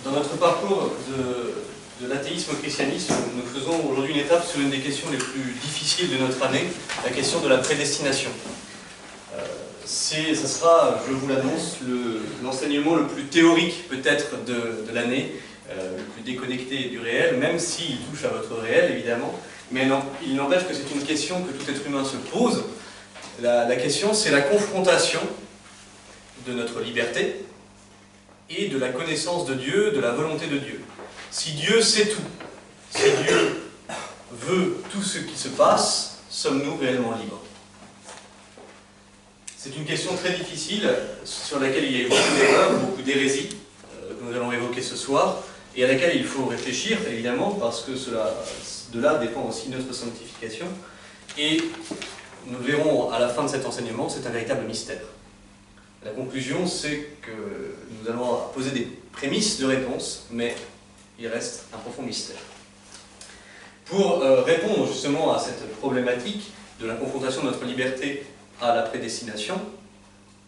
Dans notre parcours de l'athéisme au christianisme, nous faisons aujourd'hui une étape sur une des questions les plus difficiles de notre année, la question de la prédestination. Ça sera, je vous l'annonce, l'enseignement le plus théorique peut-être de l'année, le plus déconnecté du réel, même s'il touche à votre réel évidemment, mais non, il n'empêche que c'est une question que tout être humain se pose. La question, c'est la confrontation de notre liberté et de la connaissance de Dieu, de la volonté de Dieu. Si Dieu sait tout, si Dieu veut tout ce qui se passe, sommes-nous réellement libres? C'est une question très difficile, sur laquelle il y a eu beaucoup d'erreurs, beaucoup d'hérésies, que nous allons évoquer ce soir, et à laquelle il faut réfléchir, évidemment, parce que de là dépend aussi notre sanctification. Et nous verrons à la fin de cet enseignement, c'est un véritable mystère. La conclusion, c'est que nous allons poser des prémices de réponse, mais il reste un profond mystère. Pour répondre justement à cette problématique de la confrontation de notre liberté à la prédestination,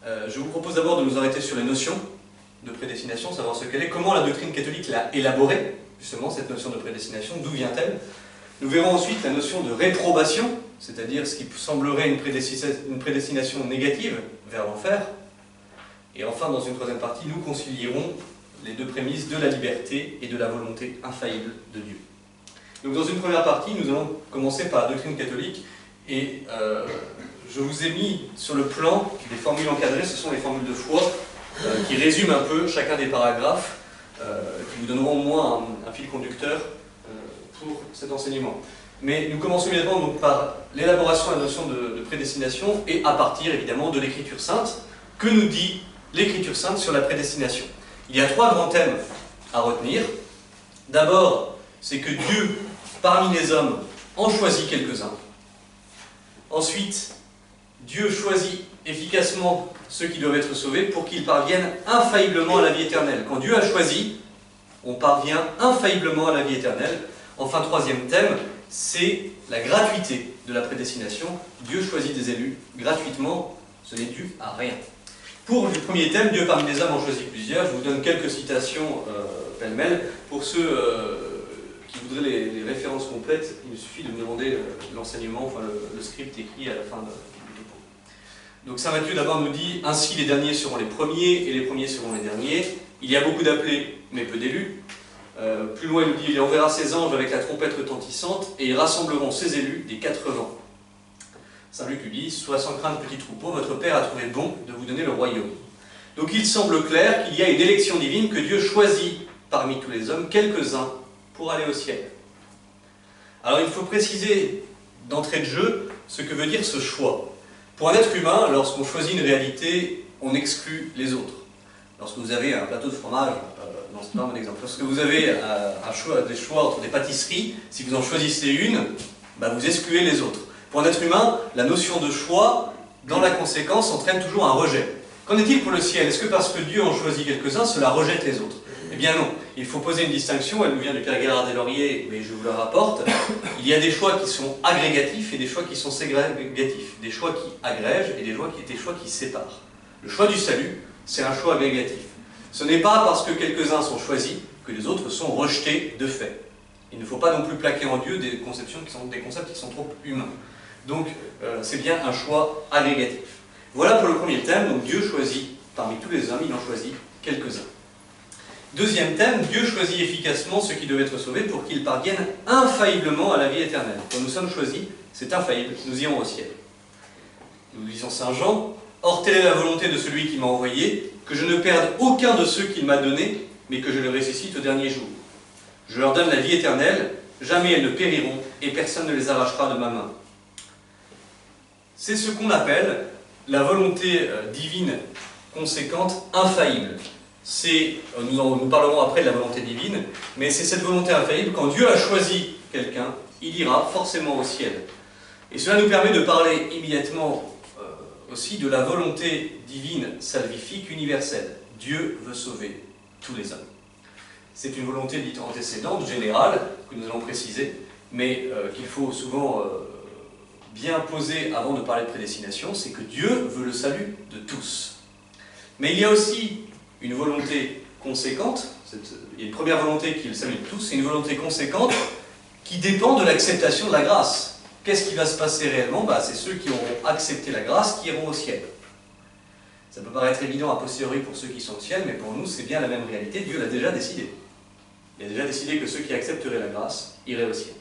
je vous propose d'abord de nous arrêter sur les notions de prédestination, savoir ce qu'elle est, comment la doctrine catholique l'a élaborée, justement, cette notion de prédestination, d'où vient-elle. Nous verrons ensuite la notion de réprobation, c'est-à-dire ce qui semblerait une prédestination négative vers l'enfer. Et enfin, dans une troisième partie, nous concilierons les deux prémices de la liberté et de la volonté infaillible de Dieu. Donc dans une première partie, nous allons commencer par la doctrine catholique, et je vous ai mis sur le plan des formules encadrées, ce sont les formules de foi qui résument un peu chacun des paragraphes, qui vous donneront au moins un fil conducteur pour cet enseignement. Mais nous commençons immédiatement donc par l'élaboration de la notion de prédestination, et à partir évidemment de l'Écriture sainte. Que nous dit l'Écriture sainte sur la prédestination? Il y a trois grands thèmes à retenir. D'abord, c'est que Dieu, parmi les hommes, en choisit quelques-uns. Ensuite, Dieu choisit efficacement ceux qui doivent être sauvés pour qu'ils parviennent infailliblement à la vie éternelle. Quand Dieu a choisi, on parvient infailliblement à la vie éternelle. Enfin, troisième thème, c'est la gratuité de la prédestination. Dieu choisit des élus gratuitement, ce n'est dû à rien. Pour le premier thème, Dieu parmi les hommes en choisit plusieurs. Je vous donne quelques citations pêle-mêle. Pour ceux qui voudraient les références complètes, il suffit de me demander l'enseignement, enfin le script écrit à la fin du dépôt. Donc Saint Matthieu d'abord nous dit « Ainsi les derniers seront les premiers et les premiers seront les derniers. Il y a beaucoup d'appelés, mais peu d'élus. » Plus loin, il nous dit « Il enverra ses anges avec la trompette retentissante et ils rassembleront ses élus des quatre vents. » Saint Luc lui dit « Sois sans crainte, petit troupeau, votre Père a trouvé bon de vous donner le royaume. » Donc il semble clair qu'il y a une élection divine, que Dieu choisit parmi tous les hommes quelques-uns pour aller au ciel. Alors il faut préciser d'entrée de jeu ce que veut dire ce choix. Pour un être humain, lorsqu'on choisit une réalité, on exclut les autres. Lorsque vous avez un plateau de fromage, non c'est pas mon exemple, lorsque vous avez des choix entre des pâtisseries, si vous en choisissez une, vous excluez les autres. Pour un être humain, la notion de choix, dans la conséquence, entraîne toujours un rejet. Qu'en est-il pour le ciel? Est-ce que parce que Dieu en choisit quelques-uns, cela rejette les autres? Eh bien non, il faut poser une distinction, elle nous vient du Père Gérard Deslauriers, mais je vous la rapporte. Il y a des choix qui sont agrégatifs et des choix qui sont ségrégatifs. Des choix qui agrègent et des choix qui séparent. Le choix du salut, c'est un choix agrégatif. Ce n'est pas parce que quelques-uns sont choisis que les autres sont rejetés de fait. Il ne faut pas non plus plaquer en Dieu des concepts qui sont trop humains. Donc, c'est bien un choix agrégatif. Voilà pour le premier thème. Donc, Dieu choisit, parmi tous les hommes, il en choisit quelques-uns. Deuxième thème, Dieu choisit efficacement ceux qui doivent être sauvés pour qu'ils parviennent infailliblement à la vie éternelle. Quand nous sommes choisis, c'est infaillible, nous irons au ciel. Nous lisons Saint Jean, « Or, telle est la volonté de celui qui m'a envoyé, que je ne perde aucun de ceux qu'il m'a donnés, mais que je les ressuscite au dernier jour. Je leur donne la vie éternelle, jamais elles ne périront, et personne ne les arrachera de ma main. » C'est ce qu'on appelle la volonté divine conséquente, infaillible. Nous parlerons après de la volonté divine, mais c'est cette volonté infaillible. Quand Dieu a choisi quelqu'un, il ira forcément au ciel. Et cela nous permet de parler immédiatement aussi de la volonté divine salvifique universelle. Dieu veut sauver tous les hommes. C'est une volonté dite antécédente, générale, que nous allons préciser, mais qu'il faut souvent bien posé avant de parler de prédestination, c'est que Dieu veut le salut de tous. Mais il y a aussi une volonté conséquente, il y a une première volonté qui est le salut de tous, et une volonté conséquente qui dépend de l'acceptation de la grâce. Qu'est-ce qui va se passer réellement? C'est ceux qui auront accepté la grâce qui iront au ciel. Ça peut paraître évident a posteriori pour ceux qui sont au ciel, mais pour nous c'est bien la même réalité, Dieu l'a déjà décidé. Il a déjà décidé que ceux qui accepteraient la grâce iraient au ciel.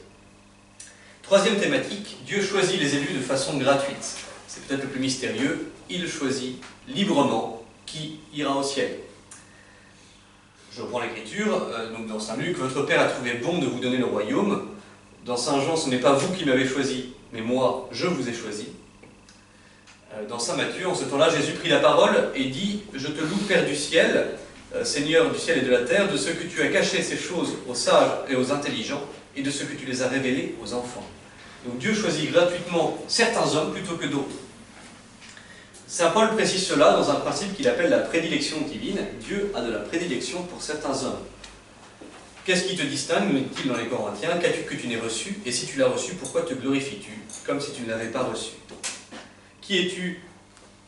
Troisième thématique, Dieu choisit les élus de façon gratuite. C'est peut-être le plus mystérieux, il choisit librement qui ira au ciel. Je reprends l'écriture, donc dans Saint Luc, votre Père a trouvé bon de vous donner le royaume. Dans Saint Jean, ce n'est pas vous qui m'avez choisi, mais moi, je vous ai choisi. Dans Saint Matthieu, en ce temps-là, Jésus prit la parole et dit « Je te loue, Père du ciel, Seigneur du ciel et de la terre, de ce que tu as caché ces choses aux sages et aux intelligents, et de ce que tu les as révélées aux enfants. » Donc Dieu choisit gratuitement certains hommes plutôt que d'autres. Saint Paul précise cela dans un principe qu'il appelle la prédilection divine. Dieu a de la prédilection pour certains hommes. Qu'est-ce qui te distingue, nous dit-il dans les Corinthiens, qu'as-tu que tu n'aies reçu, et si tu l'as reçu, pourquoi te glorifies-tu, comme si tu ne l'avais pas reçu? Qui es-tu,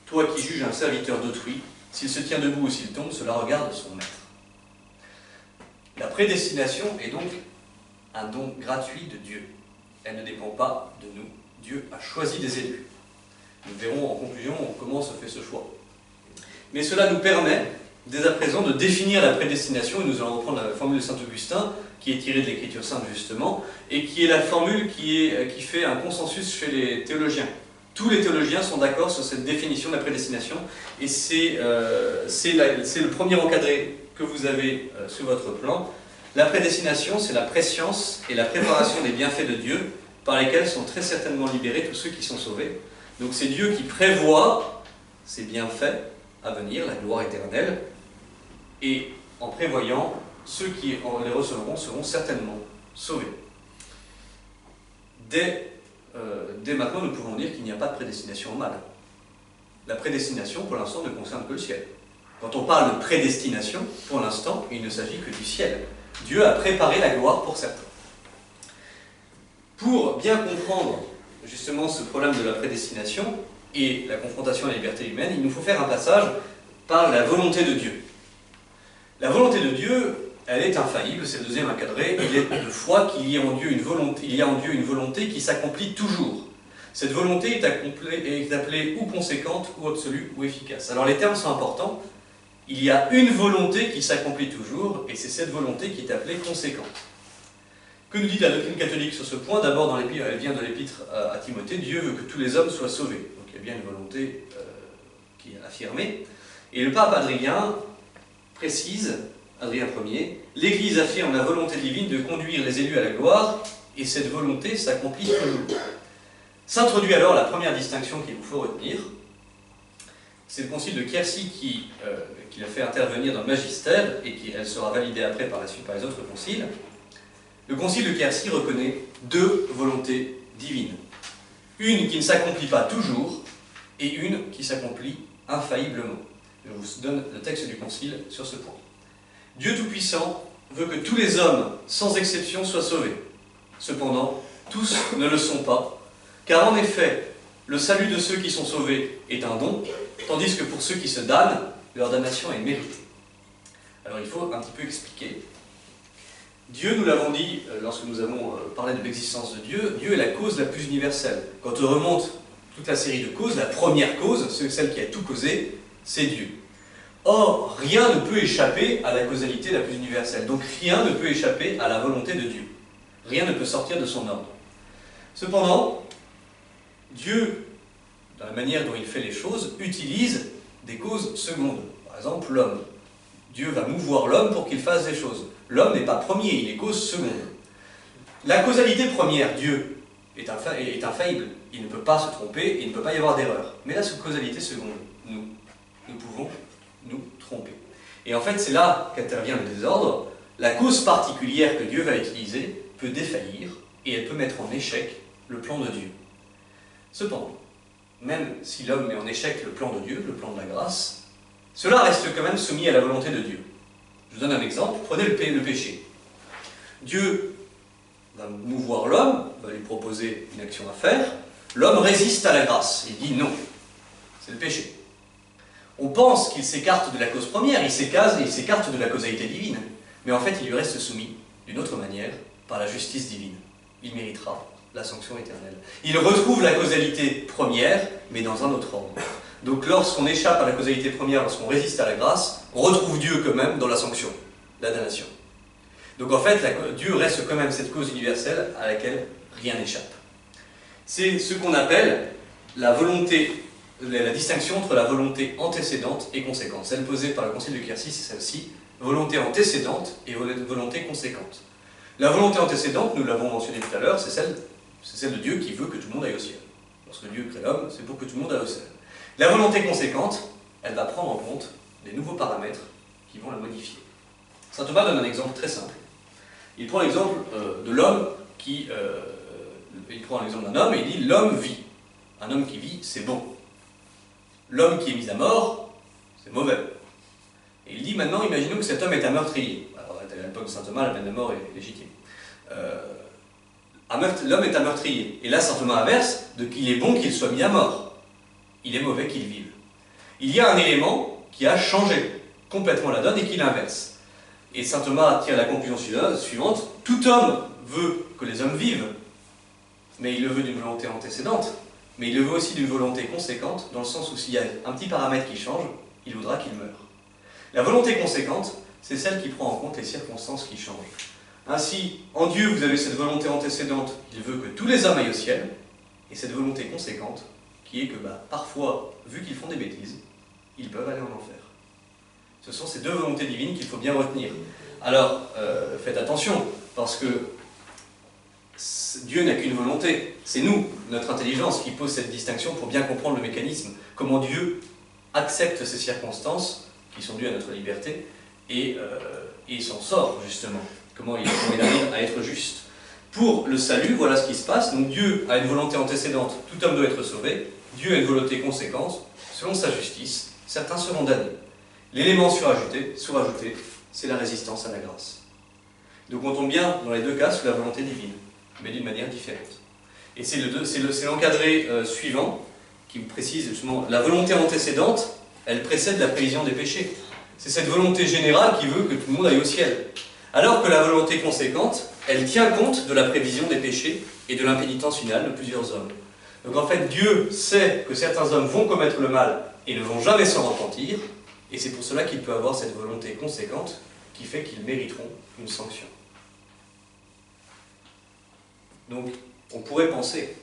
toi qui juges un serviteur d'autrui, s'il se tient debout ou s'il tombe, cela regarde son maître. La prédestination est donc un don gratuit de Dieu. Elle ne dépend pas de nous. Dieu a choisi des élus. Nous verrons en conclusion comment se fait ce choix. Mais cela nous permet, dès à présent, de définir la prédestination, et nous allons reprendre la formule de Saint-Augustin, qui est tirée de l'Écriture sainte justement, et qui est la formule qui fait un consensus chez les théologiens. Tous les théologiens sont d'accord sur cette définition de la prédestination, et c'est le premier encadré que vous avez sur votre plan. La prédestination, c'est la prescience et la préparation des bienfaits de Dieu, par lesquels sont très certainement libérés tous ceux qui sont sauvés. Donc c'est Dieu qui prévoit ces bienfaits à venir, la gloire éternelle, et en prévoyant, ceux qui les recevront seront certainement sauvés. Dès maintenant, nous pouvons dire qu'il n'y a pas de prédestination au mal. La prédestination, pour l'instant, ne concerne que le ciel. Quand on parle de prédestination, pour l'instant, il ne s'agit que du ciel. Dieu a préparé la gloire pour certains. Pour bien comprendre justement ce problème de la prédestination et la confrontation à la liberté humaine, il nous faut faire un passage par la volonté de Dieu. La volonté de Dieu, elle est infaillible, c'est le deuxième encadré. Il est de foi qu'il y a en Dieu une volonté qui s'accomplit toujours. Cette volonté est appelée ou conséquente, ou absolue, ou efficace. Alors les termes sont importants. Il y a une volonté qui s'accomplit toujours, et c'est cette volonté qui est appelée conséquente. Que nous dit la doctrine catholique sur ce point? D'abord, elle vient de l'épître à Timothée, Dieu veut que tous les hommes soient sauvés. Donc il y a bien une volonté qui est affirmée. Et le pape Adrien précise, Adrien Ier, l'Église affirme la volonté divine de conduire les élus à la gloire, et cette volonté s'accomplit toujours. S'introduit alors la première distinction qu'il vous faut retenir. C'est le concile de Quercy qui l'a fait intervenir dans le magistère, et elle sera validée après par la suite par les autres conciles. Le concile de Quercy reconnaît deux volontés divines. Une qui ne s'accomplit pas toujours, et une qui s'accomplit infailliblement. Je vous donne le texte du concile sur ce point. Dieu Tout-Puissant veut que tous les hommes, sans exception, soient sauvés. Cependant, tous ne le sont pas, car en effet, le salut de ceux qui sont sauvés est un don, tandis que pour ceux qui se damnent, leur damnation est méritée. Alors il faut un petit peu expliquer. Dieu, nous l'avons dit lorsque nous avons parlé de l'existence de Dieu, Dieu est la cause la plus universelle. Quand on remonte toute la série de causes, la première cause, celle qui a tout causé, c'est Dieu. Or, rien ne peut échapper à la causalité la plus universelle. Donc rien ne peut échapper à la volonté de Dieu. Rien ne peut sortir de son ordre. Cependant, Dieu, dans la manière dont il fait les choses, utilise des causes secondes. Par exemple, l'homme. Dieu va mouvoir l'homme pour qu'il fasse des choses. L'homme n'est pas premier, il est cause seconde. La causalité première, Dieu, est infaillible. Il ne peut pas se tromper et il ne peut pas y avoir d'erreur. Mais la causalité seconde, nous pouvons nous tromper. Et en fait, c'est là qu'intervient le désordre. La cause particulière que Dieu va utiliser peut défaillir et elle peut mettre en échec le plan de Dieu. Cependant, même si l'homme met en échec le plan de Dieu, le plan de la grâce, cela reste quand même soumis à la volonté de Dieu. Je vous donne un exemple, prenez le péché. Dieu va mouvoir l'homme, va lui proposer une action à faire. L'homme résiste à la grâce, il dit non, c'est le péché. On pense qu'il s'écarte de la cause première, il s'écarte de la causalité divine, mais en fait il lui reste soumis, d'une autre manière, par la justice divine. Il méritera la sanction éternelle. Il retrouve la causalité première, mais dans un autre ordre. Donc lorsqu'on échappe à la causalité première, lorsqu'on résiste à la grâce, on retrouve Dieu quand même dans la sanction, la damnation. Donc en fait, Dieu reste quand même cette cause universelle à laquelle rien n'échappe. C'est ce qu'on appelle la distinction entre la volonté antécédente et conséquente. Celle posée par le Concile de Quercy, c'est celle-ci, volonté antécédente et volonté conséquente. La volonté antécédente, nous l'avons mentionné tout à l'heure, c'est celle de Dieu qui veut que tout le monde aille au ciel. Lorsque Dieu crée l'homme, c'est pour que tout le monde aille au ciel. La volonté conséquente, elle va prendre en compte des nouveaux paramètres qui vont la modifier. Saint Thomas donne un exemple très simple. Il prend l'exemple de l'homme il prend l'exemple d'un homme et il dit « l'homme vit ». Un homme qui vit, c'est bon. L'homme qui est mis à mort, c'est mauvais. Et il dit maintenant, imaginons que cet homme est un meurtrier. Alors à l'époque de saint Thomas, la peine de mort est légitime. L'homme est un meurtrier. Et là, saint Thomas inverse, de qu'il est bon qu'il soit mis à mort. Il est mauvais qu'il vive. Il y a un élément qui a changé complètement la donne et qui l'inverse. Et saint Thomas tire la conclusion suivante, tout homme veut que les hommes vivent, mais il le veut d'une volonté antécédente, mais il le veut aussi d'une volonté conséquente, dans le sens où s'il y a un petit paramètre qui change, il voudra qu'il meure. La volonté conséquente, c'est celle qui prend en compte les circonstances qui changent. Ainsi, en Dieu, vous avez cette volonté antécédente, il veut que tous les hommes aillent au ciel, et cette volonté conséquente, qui est que parfois, vu qu'ils font des bêtises, ils peuvent aller en enfer. Ce sont ces deux volontés divines qu'il faut bien retenir. Alors, faites attention, parce que Dieu n'a qu'une volonté. C'est nous, notre intelligence, qui pose cette distinction pour bien comprendre le mécanisme. Comment Dieu accepte ces circonstances, qui sont dues à notre liberté, et s'en sort, justement. Comment il arrive à être juste. Pour le salut, voilà ce qui se passe. Donc Dieu a une volonté antécédente, tout homme doit être sauvé. Dieu a une volonté conséquente, selon sa justice, certains seront damnés. L'élément surajouté, c'est la résistance à la grâce. Donc on tombe bien, dans les deux cas, sous la volonté divine, mais d'une manière différente. Et c'est l'encadré suivant qui vous précise justement, la volonté antécédente, elle précède la prévision des péchés. C'est cette volonté générale qui veut que tout le monde aille au ciel. Alors que la volonté conséquente, elle tient compte de la prévision des péchés et de l'impénitence finale de plusieurs hommes. Donc en fait, Dieu sait que certains hommes vont commettre le mal et ne vont jamais s'en repentir, et c'est pour cela qu'il peut avoir cette volonté conséquente qui fait qu'ils mériteront une sanction. Donc, on pourrait penser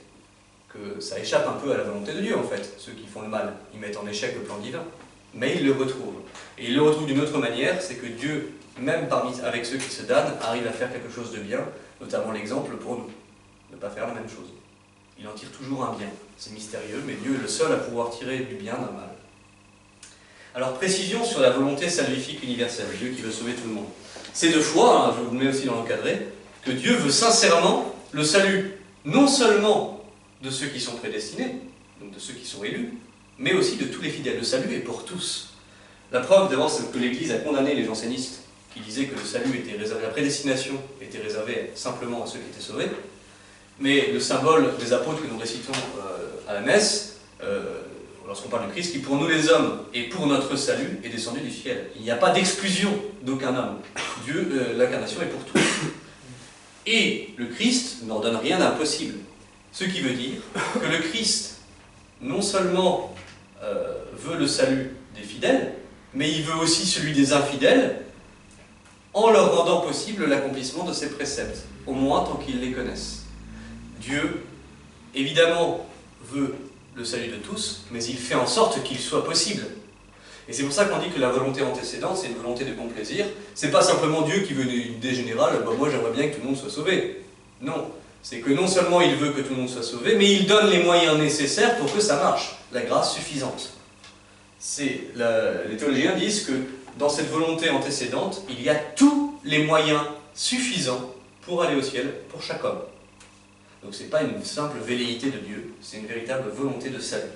que ça échappe un peu à la volonté de Dieu, en fait. Ceux qui font le mal, ils mettent en échec le plan divin. Mais ils le retrouvent. Et ils le retrouvent d'une autre manière, c'est que Dieu, même avec ceux qui se damnent, arrive à faire quelque chose de bien, notamment l'exemple pour nous. Ne pas faire la même chose. Il en tire toujours un bien. C'est mystérieux, mais Dieu est le seul à pouvoir tirer du bien d'un mal. Alors, précision sur la volonté salvifique universelle, Dieu qui veut sauver tout le monde. C'est de foi, hein, je vous le mets aussi dans l'encadré, que Dieu veut sincèrement le salut, non seulement de ceux qui sont prédestinés, donc de ceux qui sont élus, mais aussi de tous les fidèles. Le salut est pour tous. La preuve, d'abord, c'est que l'Église a condamné les jansénistes qui disaient que le salut était réservé, la prédestination était réservée simplement à ceux qui étaient sauvés. Mais le symbole des apôtres que nous récitons à la messe, lorsqu'on parle du Christ, qui pour nous les hommes et pour notre salut est descendu du ciel. Il n'y a pas d'exclusion d'aucun homme. Dieu, l'incarnation est pour tous. Et le Christ n'ordonne rien d'impossible. Ce qui veut dire que le Christ, non seulement veut le salut des fidèles, mais il veut aussi celui des infidèles, en leur rendant possible l'accomplissement de ses préceptes, au moins tant qu'ils les connaissent. Dieu, évidemment, veut le salut de tous, mais il fait en sorte qu'il soit possible. Et c'est pour ça qu'on dit que la volonté antécédente, c'est une volonté de bon plaisir. C'est pas simplement Dieu qui veut une idée générale, moi j'aimerais bien que tout le monde soit sauvé. Non, c'est que non seulement il veut que tout le monde soit sauvé, mais il donne les moyens nécessaires pour que ça marche, la grâce suffisante. Les théologiens disent que dans cette volonté antécédente, il y a tous les moyens suffisants pour aller au ciel pour chaque homme. Donc ce n'est pas une simple velléité de Dieu, c'est une véritable volonté de salut.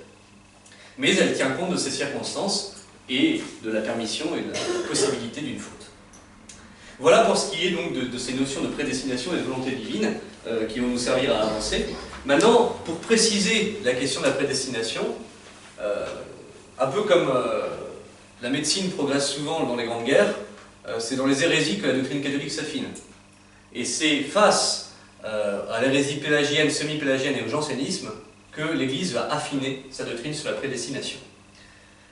Mais elle tient compte de ces circonstances et de la permission et de la possibilité d'une faute. Voilà pour ce qui est donc de ces notions de prédestination et de volonté divine qui vont nous servir à avancer. Maintenant, pour préciser la question de la prédestination, un peu comme la médecine progresse souvent dans les grandes guerres, c'est dans les hérésies que la doctrine catholique s'affine. Et c'est face à l'hérésie pélagienne, semi-pélagienne et au jansénisme que l'Église va affiner sa doctrine sur la prédestination.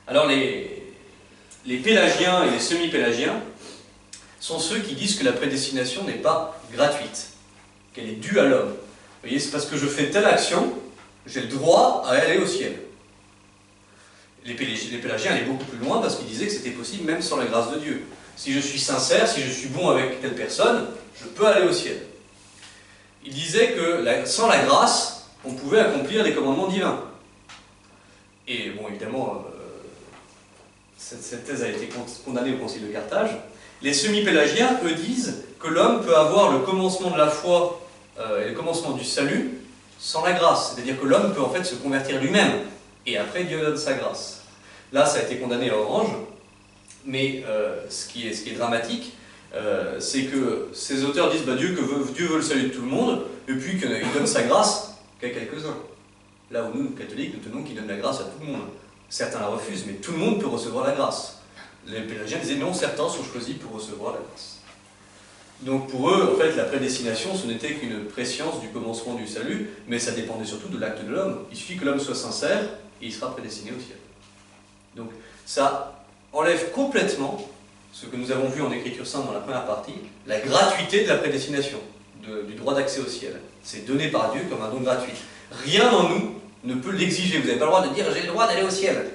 Alors les pélagiens et les semi-pélagiens sont ceux qui disent que la prédestination n'est pas gratuite, qu'elle est due à l'homme. Vous voyez, c'est parce que je fais telle action, j'ai le droit à aller au ciel. Les pélagiens allaient beaucoup plus loin parce qu'ils disaient que c'était possible même sans la grâce de Dieu. Si je suis sincère, si je suis bon avec telle personne, je peux aller au ciel. Ils disaient que sans la grâce, on pouvait accomplir les commandements divins. Et bon, évidemment, cette thèse a été condamnée au Concile de Carthage. Les semi-pélagiens, eux, disent que l'homme peut avoir le commencement de la foi et le commencement du salut sans la grâce. C'est-à-dire que l'homme peut en fait se convertir lui-même. Et après, Dieu donne sa grâce. Là, ça a été condamné à Orange. Mais ce qui est dramatique, c'est que ces auteurs disent bah, Dieu veut le salut de tout le monde, et puis qu'il donne sa grâce qu'à quelques-uns. Là où nous, catholiques, nous tenons qu'il donne la grâce à tout le monde. Certains la refusent, mais tout le monde peut recevoir la grâce. Les pélagiens disaient non, certains sont choisis pour recevoir la grâce. Donc pour eux, en fait, la prédestination, ce n'était qu'une prescience du commencement du salut, mais ça dépendait surtout de l'acte de l'homme. Il suffit que l'homme soit sincère, et il sera prédestiné au ciel. Donc ça enlève complètement ce que nous avons vu en Écriture sainte dans la première partie, la gratuité de la prédestination, du droit d'accès au ciel. C'est donné par Dieu comme un don gratuit. Rien en nous ne peut l'exiger. Vous n'avez pas le droit de dire « j'ai le droit d'aller au ciel ».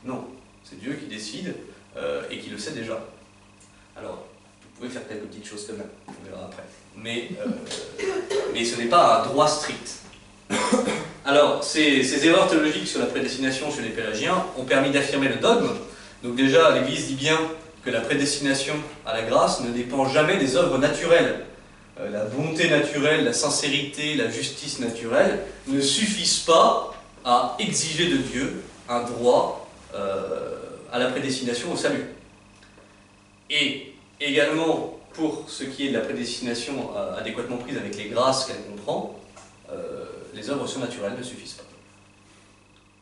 Non, c'est Dieu qui décide et qui le sait déjà. Alors, vous pouvez faire quelques petites choses quand même, on verra après. Mais ce n'est pas un droit strict. Alors, ces erreurs théologiques sur la prédestination chez les pélagiens ont permis d'affirmer le dogme. Donc déjà, l'Église dit bien que la prédestination à la grâce ne dépend jamais des œuvres naturelles. La bonté naturelle, la sincérité, la justice naturelle ne suffisent pas à exiger de Dieu un droit à la prédestination au salut. Et également, pour ce qui est de la prédestination adéquatement prise avec les grâces qu'elle comprend, les œuvres surnaturelles ne suffisent pas.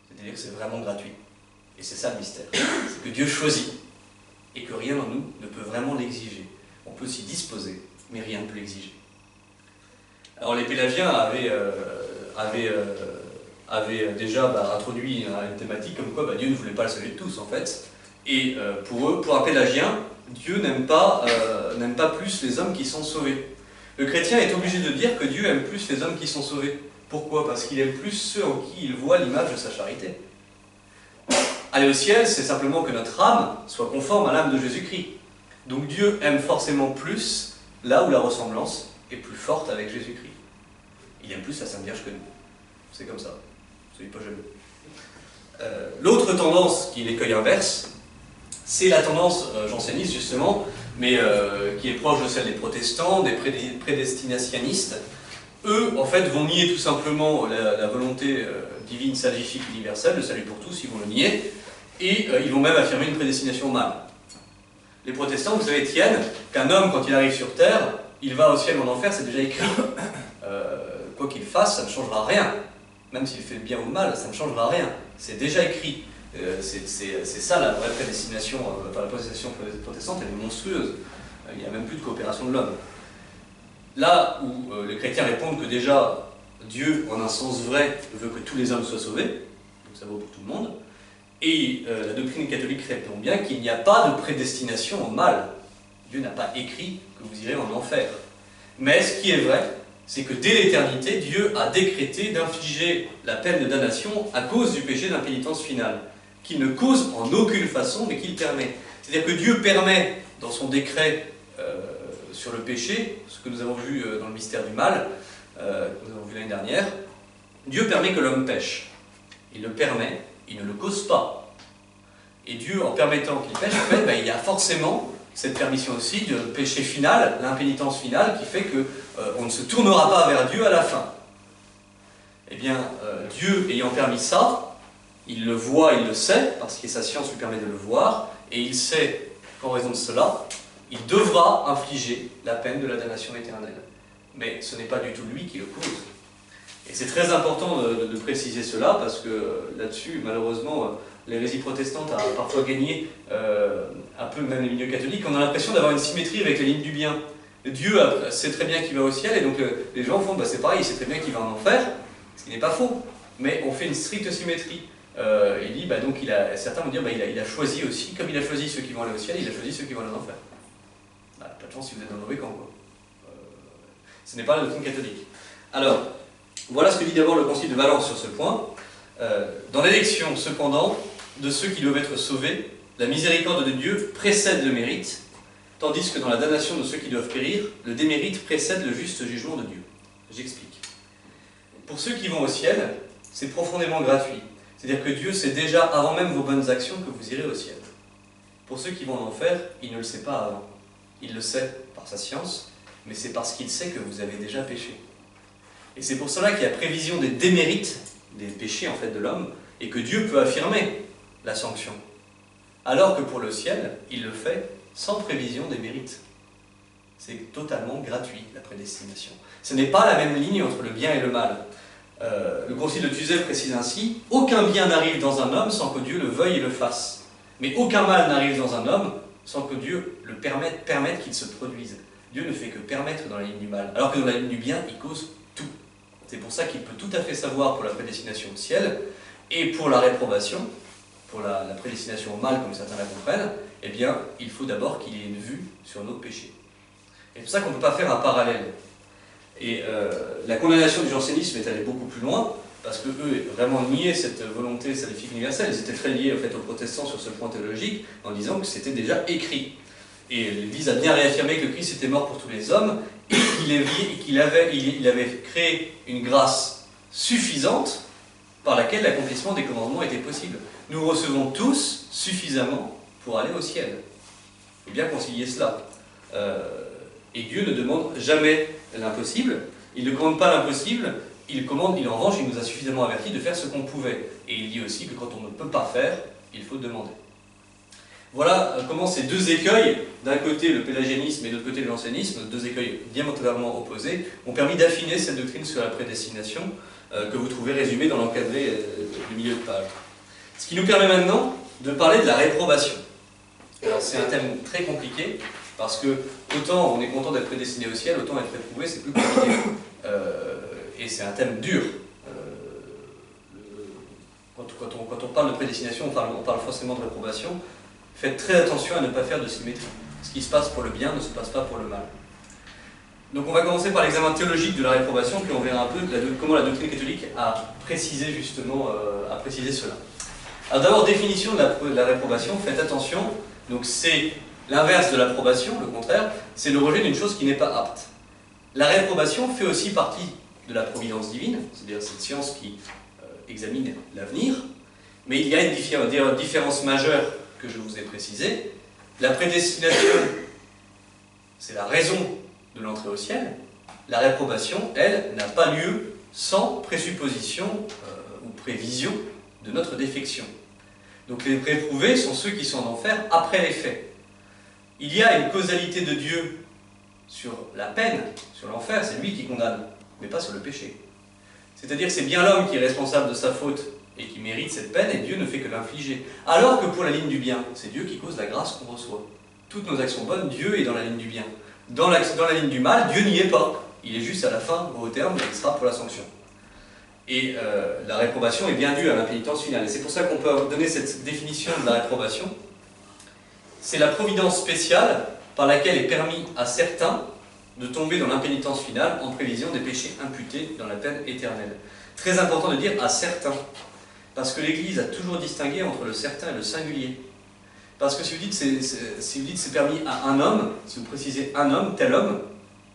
C'est-à-dire que c'est vraiment gratuit. Et c'est ça le mystère. C'est que Dieu choisit et que rien en nous ne peut vraiment l'exiger. On peut s'y disposer, mais rien ne peut l'exiger. Alors les pélagiens avaient déjà introduit une thématique comme quoi Dieu ne voulait pas le salut de tous en fait. Et pour eux, pour un pélagien, Dieu n'aime pas plus les hommes qui sont sauvés. Le chrétien est obligé de dire que Dieu aime plus les hommes qui sont sauvés. Pourquoi? Parce qu'il aime plus ceux en qui il voit l'image de sa charité. Aller au ciel, c'est simplement que notre âme soit conforme à l'âme de Jésus-Christ. Donc Dieu aime forcément plus là où la ressemblance est plus forte avec Jésus-Christ. Il aime plus la Sainte Vierge que nous. C'est comme ça. Soyez pas jaloux. L'autre tendance qui est l'écueil inverse, c'est la tendance janséniste justement, mais qui est proche de celle des protestants, des prédestinationnistes. Eux, en fait, vont nier tout simplement la volonté divine, salvifique, universelle, le salut pour tous, ils vont le nier, et ils vont même affirmer une prédestination au mal. Les protestants, vous savez, tiennent qu'un homme, quand il arrive sur terre, il va au ciel ou en enfer, c'est déjà écrit. Quoi qu'il fasse, ça ne changera rien. Même s'il fait le bien ou le mal, ça ne changera rien. C'est déjà écrit. C'est ça la vraie prédestination, la prédestination protestante, elle est monstrueuse. Il n'y a même plus de coopération de l'homme. Là où les chrétiens répondent que déjà, Dieu, en un sens vrai, veut que tous les hommes soient sauvés, donc ça vaut pour tout le monde, et la doctrine catholique répond bien qu'il n'y a pas de prédestination au mal. Dieu n'a pas écrit que vous irez en enfer. Mais ce qui est vrai, c'est que dès l'éternité, Dieu a décrété d'infliger la peine de damnation à cause du péché d'impénitence finale, qu'il ne cause en aucune façon, mais qu'il permet. C'est-à-dire que Dieu permet, dans son décret sur le péché, ce que nous avons vu dans le mystère du mal, que nous avons vu l'année dernière, Dieu permet que l'homme pêche. Il le permet, il ne le cause pas. Et Dieu, en permettant qu'il pêche, en fait, il y a forcément cette permission aussi de péché final, l'impénitence finale, qui fait qu'on ne se tournera pas vers Dieu à la fin. Eh bien, Dieu ayant permis ça, il le voit, il le sait, parce que sa science lui permet de le voir, et il sait qu'en raison de cela, il devra infliger la peine de la damnation éternelle. Mais ce n'est pas du tout lui qui le cause. Et c'est très important de préciser cela, parce que là-dessus, malheureusement, l'hérésie protestante a parfois gagné, un peu même les milieux catholiques. On a l'impression d'avoir une symétrie avec les lignes du bien. Dieu sait très bien qu'il va au ciel, et donc les gens font, bah, c'est pareil, il sait très bien qu'il va en enfer, ce qui n'est pas faux, mais on fait une stricte symétrie. Il dit, bah, donc certains vont dire, bah, il a choisi aussi, comme il a choisi ceux qui vont aller au ciel, il a choisi ceux qui vont aller en enfer. Bah, pas de chance si vous êtes dans le mauvais camp, quoi. Ce n'est pas la doctrine catholique. Alors, voilà ce que dit d'abord le Concile de Valence sur ce point. Dans l'élection, cependant, de ceux qui doivent être sauvés, la miséricorde de Dieu précède le mérite, tandis que dans la damnation de ceux qui doivent périr, le démérite précède le juste jugement de Dieu. J'explique. Pour ceux qui vont au ciel, c'est profondément gratuit. C'est-à-dire que Dieu sait déjà, avant même vos bonnes actions, que vous irez au ciel. Pour ceux qui vont en enfer, il ne le sait pas avant. Il le sait par sa science, mais c'est parce qu'il sait que vous avez déjà péché. Et c'est pour cela qu'il y a prévision des démérites, des péchés en fait de l'homme, et que Dieu peut affirmer la sanction. Alors que pour le ciel, il le fait sans prévision des mérites. C'est totalement gratuit, la prédestination. Ce n'est pas la même ligne entre le bien et le mal. Le Concile de Tuzet précise ainsi, « Aucun bien n'arrive dans un homme sans que Dieu le veuille et le fasse. Mais aucun mal n'arrive dans un homme sans que Dieu le permette qu'il se produise. Dieu ne fait que permettre dans la ligne du mal, alors que dans la ligne du bien, il cause tout. C'est pour ça qu'il peut tout à fait savoir pour la prédestination au ciel, et pour la réprobation, pour la prédestination au mal, comme certains la comprennent, eh bien, il faut d'abord qu'il ait une vue sur nos péchés. Et c'est pour ça qu'on ne peut pas faire un parallèle. Et la condamnation du jansénisme est allée beaucoup plus loin, parce qu'eux vraiment niaient cette volonté salvifique universelle. Ils étaient très liés en fait, aux protestants sur ce point théologique, en disant que c'était déjà écrit. Et l'Église a bien réaffirmé que Christ était mort pour tous les hommes, et qu'il avait créé une grâce suffisante par laquelle l'accomplissement des commandements était possible. Nous recevons tous suffisamment pour aller au ciel. Il faut bien concilier cela. Et Dieu ne demande jamais l'impossible, il ne commande pas l'impossible, en revanche, il nous a suffisamment avertis de faire ce qu'on pouvait. Et il dit aussi que quand on ne peut pas faire, il faut demander. Voilà comment ces deux écueils, d'un côté le pélagianisme et de l'autre côté le jansénisme, deux écueils diamétralement opposés, ont permis d'affiner cette doctrine sur la prédestination que vous trouvez résumée dans l'encadré du milieu de page. Ce qui nous permet maintenant de parler de la réprobation. Alors c'est un thème très compliqué, parce que autant on est content d'être prédestiné au ciel, autant être réprouvé, c'est plus compliqué. Et c'est un thème dur. Quand on parle de prédestination, on parle forcément de réprobation. Faites très attention à ne pas faire de symétrie. Ce qui se passe pour le bien ne se passe pas pour le mal. Donc on va commencer par l'examen théologique de la réprobation, puis on verra un peu comment la doctrine catholique a précisé justement cela. Alors d'abord, définition de la réprobation, faites attention. Donc c'est l'inverse de l'approbation, le contraire, c'est le rejet d'une chose qui n'est pas apte. La réprobation fait aussi partie de la providence divine, c'est-à-dire cette science qui examine l'avenir, mais il y a une différence majeure que je vous ai précisée. La prédestination, c'est la raison de l'entrée au ciel. La réprobation, elle, n'a pas lieu sans présupposition ou prévision de notre défection. Donc les réprouvés sont ceux qui sont en enfer après les faits. Il y a une causalité de Dieu sur la peine, sur l'enfer, c'est lui qui condamne, mais pas sur le péché. C'est-à-dire que c'est bien l'homme qui est responsable de sa faute et qui mérite cette peine, et Dieu ne fait que l'infliger. Alors que pour la ligne du bien, c'est Dieu qui cause la grâce qu'on reçoit. Toutes nos actions bonnes, Dieu est dans la ligne du bien. Dans la ligne du mal, Dieu n'y est pas. Il est juste à la fin, au terme, et il sera pour la sanction. Et la réprobation est bien due à l'impénitence finale. Et c'est pour ça qu'on peut donner cette définition de la réprobation. C'est la providence spéciale par laquelle est permis à certains de tomber dans l'impénitence finale en prévision des péchés imputés dans la peine éternelle. Très important de dire à certains, parce que l'Église a toujours distingué entre le certain et le singulier. Parce que si vous dites c'est permis à un homme, si vous précisez un homme, tel homme,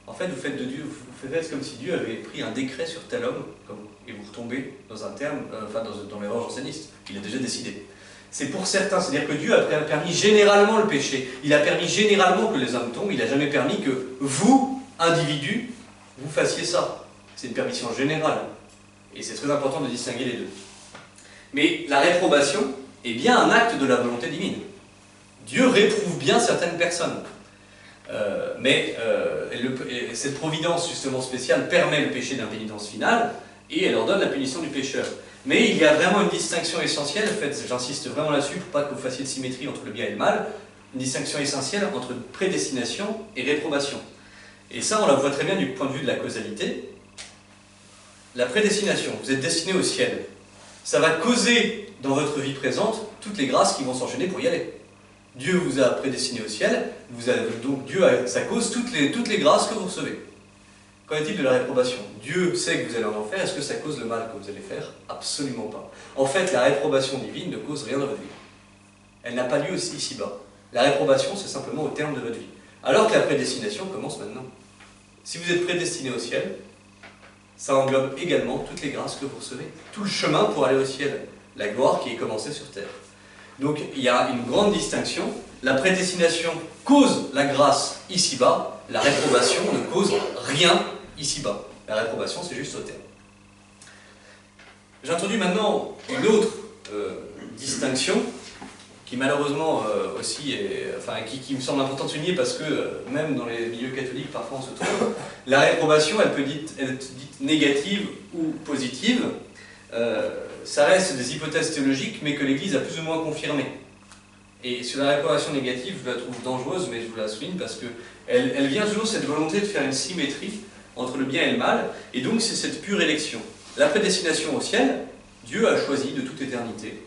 en fait vous faites de Dieu, vous faites comme si Dieu avait pris un décret sur tel homme, et vous retombez dans un terme, dans l'erreur janséniste, qu'il a déjà décidé. C'est pour certains, c'est-à-dire que Dieu a permis généralement le péché. Il a permis généralement que les hommes tombent, il n'a jamais permis que vous, individus, vous fassiez ça. C'est une permission générale. Et c'est très important de distinguer les deux. Mais la réprobation est bien un acte de la volonté divine. Dieu réprouve bien certaines personnes. Mais cette providence justement spéciale permet le péché d'impénitence finale, et elle ordonne la punition du pécheur. Mais il y a vraiment une distinction essentielle, en fait, j'insiste vraiment là-dessus pour pas que vous fassiez de symétrie entre le bien et le mal, une distinction essentielle entre prédestination et réprobation. Et ça, on la voit très bien du point de vue de la causalité. La prédestination, vous êtes destiné au ciel. Ça va causer dans votre vie présente toutes les grâces qui vont s'enchaîner pour y aller. Dieu vous a prédestiné au ciel, donc Dieu ça cause toutes les grâces que vous recevez. Qu'en est-il de la réprobation? Dieu sait que vous allez en enfer, est-ce que ça cause le mal que vous allez faire? Absolument pas. En fait, la réprobation divine ne cause rien dans votre vie. Elle n'a pas lieu ici-bas. La réprobation, c'est simplement au terme de votre vie. Alors que la prédestination commence maintenant. Si vous êtes prédestiné au ciel, ça englobe également toutes les grâces que vous recevez. Tout le chemin pour aller au ciel. La gloire qui est commencée sur terre. Donc il y a une grande distinction. La prédestination cause la grâce ici-bas. La réprobation ne cause rien ici-bas. La réprobation, c'est juste au terme. J'introduis maintenant une autre distinction qui malheureusement aussi est, qui me semble important de souligner parce que même dans les milieux catholiques parfois on se trompe. La réprobation, elle peut être dite négative ou positive. Ça reste des hypothèses théologiques mais que l'Église a plus ou moins confirmées. Et sur la réprobation négative, je la trouve dangereuse, mais je vous la souligne parce qu'elle vient toujours de cette volonté de faire une symétrie entre le bien et le mal, et donc c'est cette pure élection. La prédestination au ciel, Dieu a choisi de toute éternité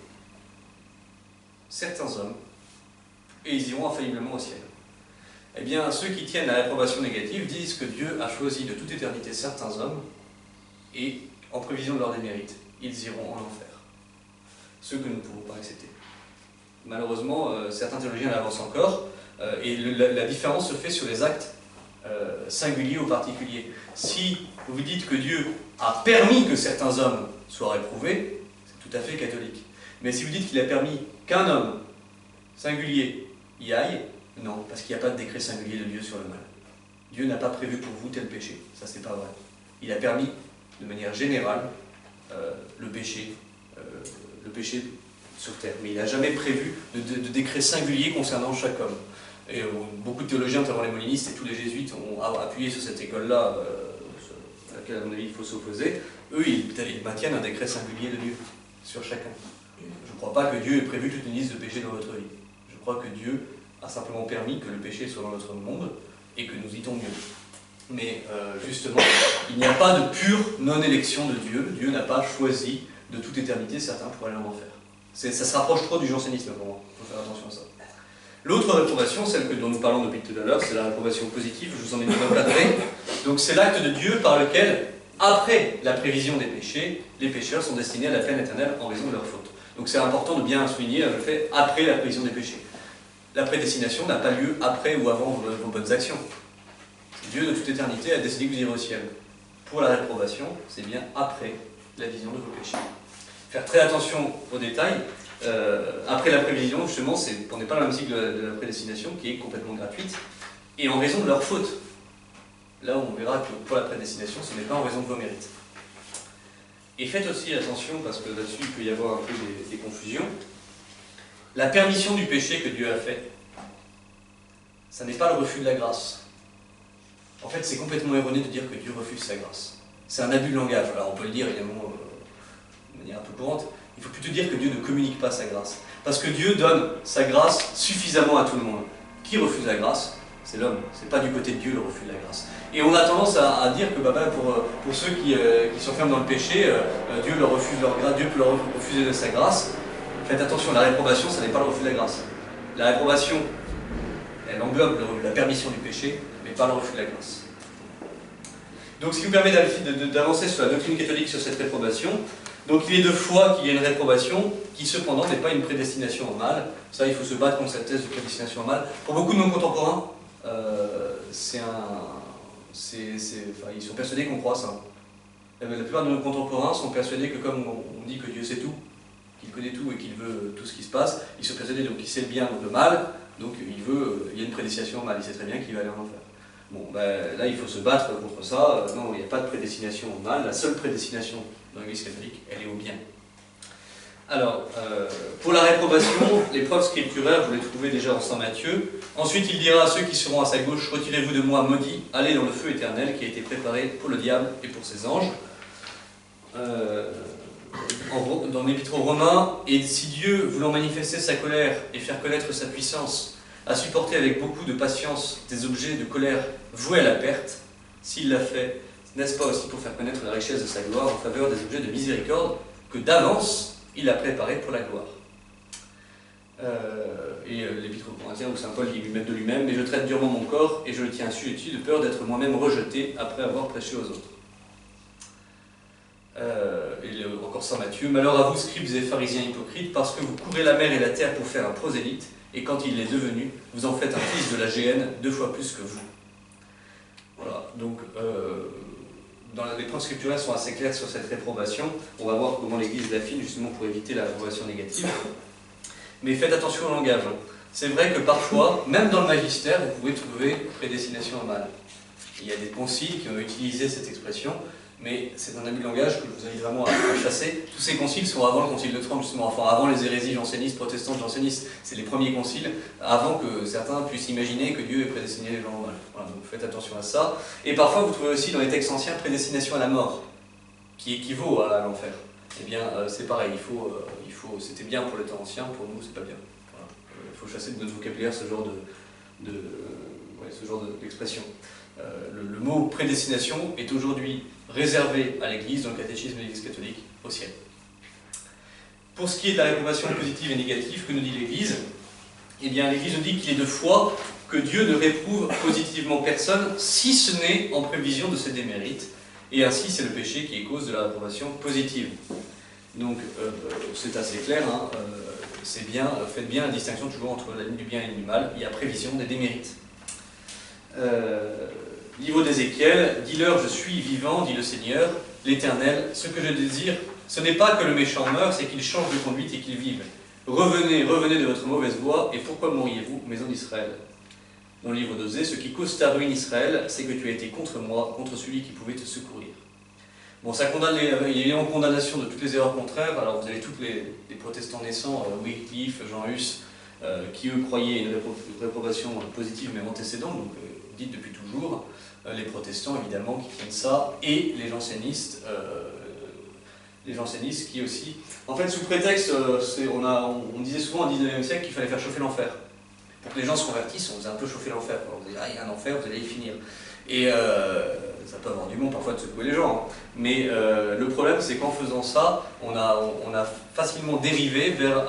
certains hommes, et ils iront infailliblement au ciel. Eh bien, ceux qui tiennent à la réprobation négative disent que Dieu a choisi de toute éternité certains hommes, et en prévision de leur démérite, ils iront en enfer. Ceux que nous ne pouvons pas accepter. Malheureusement, certains théologiens l'avancent encore, et la différence se fait sur les actes singuliers ou particuliers. Si vous dites que Dieu a permis que certains hommes soient réprouvés, c'est tout à fait catholique. Mais si vous dites qu'il a permis qu'un homme singulier y aille, non, parce qu'il n'y a pas de décret singulier de Dieu sur le mal. Dieu n'a pas prévu pour vous tel péché, ça c'est pas vrai. Il a permis, de manière générale, le péché sur terre. Mais il n'a jamais prévu de décret singulier concernant chaque homme. Et beaucoup de théologiens, notamment les molinistes et tous les jésuites, ont appuyé sur cette école-là, à laquelle, à mon avis, il faut s'opposer. Eux, ils maintiennent un décret singulier de Dieu sur chacun. Je ne crois pas que Dieu ait prévu toute une liste de péchés dans votre vie. Je crois que Dieu a simplement permis que le péché soit dans notre monde et que nous y tombions. Mais justement, il n'y a pas de pure non-élection de Dieu. Dieu n'a pas choisi de toute éternité certains pour aller en enfer. Ça se rapproche trop du jansénisme pour moi. Il faut faire attention à ça. L'autre réprobation, celle dont nous parlons depuis tout à l'heure, c'est la réprobation positive. Je vous en ai mis encadré. Donc c'est l'acte de Dieu par lequel, après la prévision des péchés, les pécheurs sont destinés à la peine éternelle en raison de leur faute. Donc c'est important de bien souligner le fait après la prévision des péchés. La prédestination n'a pas lieu après ou avant vos bonnes actions. Dieu de toute éternité a décidé que vous irez au ciel. Pour la réprobation, c'est bien après la vision de vos péchés. Faire très attention aux détails. Après la prévision, justement, on n'est pas dans le même cycle de la prédestination qui est complètement gratuite, et en raison de leur faute. Là où on verra que pour la prédestination, ce n'est pas en raison de vos mérites. Et faites aussi attention, parce que là-dessus il peut y avoir un peu des confusions. La permission du péché que Dieu a fait, ça n'est pas le refus de la grâce. En fait, c'est complètement erroné de dire que Dieu refuse sa grâce. C'est un abus de langage. Alors on peut le dire évidemment de manière un peu courante. Il faut plutôt dire que Dieu ne communique pas sa grâce. Parce que Dieu donne sa grâce suffisamment à tout le monde. Qui refuse la grâce? C'est l'homme. C'est pas du côté de Dieu le refus de la grâce. Et on a tendance à dire que pour ceux qui s'enferment dans le péché, Dieu leur refuse leur grâce, Dieu peut leur refuser de sa grâce. Faites attention, la réprobation, ça n'est pas le refus de la grâce. La réprobation, elle englobe la permission du péché, mais pas le refus de la grâce. Donc ce qui vous permet d'avancer sur la doctrine catholique sur cette réprobation. Donc il est de foi qu'il y a une réprobation, qui cependant n'est pas une prédestination au mal. Ça, il faut se battre contre cette thèse de prédestination au mal. Pour beaucoup de nos contemporains, ils sont persuadés qu'on croit ça. La plupart de nos contemporains sont persuadés que comme on dit que Dieu sait tout, qu'il connaît tout et qu'il veut tout ce qui se passe, ils sont persuadés donc qu'il sait le bien donc le mal, donc il y a une prédestination au mal, il sait très bien qu'il va aller en enfer. Bon, ben, là il faut se battre contre ça. Non, il n'y a pas de prédestination au mal. La seule prédestination dans l'Église catholique, elle est au bien. Alors, pour la réprobation, les preuves scripturaires, vous les trouvez déjà en Saint Matthieu. Ensuite, il dira à ceux qui seront à sa gauche, retirez-vous de moi, maudits, allez dans le feu éternel qui a été préparé pour le diable et pour ses anges. dans l'Épître aux Romains, et si Dieu, voulant manifester sa colère et faire connaître sa puissance, a supporté avec beaucoup de patience des objets de colère voués à la perte, s'il l'a fait, n'est-ce pas aussi pour faire connaître la richesse de sa gloire en faveur des objets de miséricorde que d'avance il a préparés pour la gloire. L'Épître aux Corinthiens où saint Paul dit lui-même de lui-même, mais je traite durement mon corps et je le tiens assujetti de peur d'être moi-même rejeté après avoir prêché aux autres. Encore saint Matthieu, malheur à vous scribes et pharisiens hypocrites, parce que vous courez la mer et la terre pour faire un prosélyte, et quand il est devenu, vous en faites un fils de la géhenne 2 fois plus que vous. Voilà, donc les points scripturaires sont assez clairs sur cette réprobation. On va voir comment l'Église l'affine justement pour éviter la réprobation négative. Mais faites attention au langage. C'est vrai que parfois, même dans le magistère, vous pouvez trouver prédestination au mal. Il y a des conciles qui ont utilisé cette expression, mais c'est un abus de langage que je vous invite vraiment à chasser. Tous ces conciles sont avant le concile de Trente, justement, enfin avant les hérésies jansénistes, protestantes jansénistes. C'est les premiers conciles, avant que certains puissent imaginer que Dieu ait prédestiné les gens au mal. Voilà, donc faites attention à ça. Et parfois, vous trouvez aussi dans les textes anciens prédestination à la mort, qui équivaut à l'enfer. Eh bien, c'est pareil, c'était bien pour le temps ancien, pour nous, c'est pas bien. Voilà. Il faut chasser de notre vocabulaire ce genre d'expression. Le mot prédestination est aujourd'hui réservé à l'Église, dans le catéchisme de l'Église catholique, au ciel. Pour ce qui est de la réprobation positive et négative, que nous dit l'Église? Eh bien, l'Église nous dit qu'il est de foi que Dieu ne réprouve positivement personne, si ce n'est en prévision de ses démérites, et ainsi c'est le péché qui est cause de la réprobation positive. Donc, c'est assez clair, hein, c'est bien, faites bien la distinction toujours entre la ligne du bien et la ligne du mal, il y a prévision des démérites. Livre d'Ézéchiel, dis-leur je suis vivant, dit le Seigneur, l'Éternel, ce que je désire, ce n'est pas que le méchant meure, c'est qu'il change de conduite et qu'il vive. Revenez, revenez de votre mauvaise voie, et pourquoi mourriez-vous, maison d'Israël? Dans le livre d'Osée, ce qui cause ta ruine Israël, c'est que tu as été contre moi, contre celui qui pouvait te secourir. Bon, ça condamne il est en condamnation de toutes les erreurs contraires. Alors vous avez tous les protestants naissants, Wycliffe, Jean Hus, qui eux croyaient une réprobation positive même antécédente, donc dite depuis toujours. Les protestants évidemment qui tiennent ça, et les jansénistes qui aussi... En fait, sous prétexte, on disait souvent au XIXe siècle qu'il fallait faire chauffer l'enfer. Pour que les gens se convertissent, on faisait un peu chauffer l'enfer. On disait, ah, il y a un enfer, vous allez y finir. Et ça peut avoir du bon parfois de secouer les gens. Hein. Mais le problème, c'est qu'en faisant ça, on a facilement dérivé vers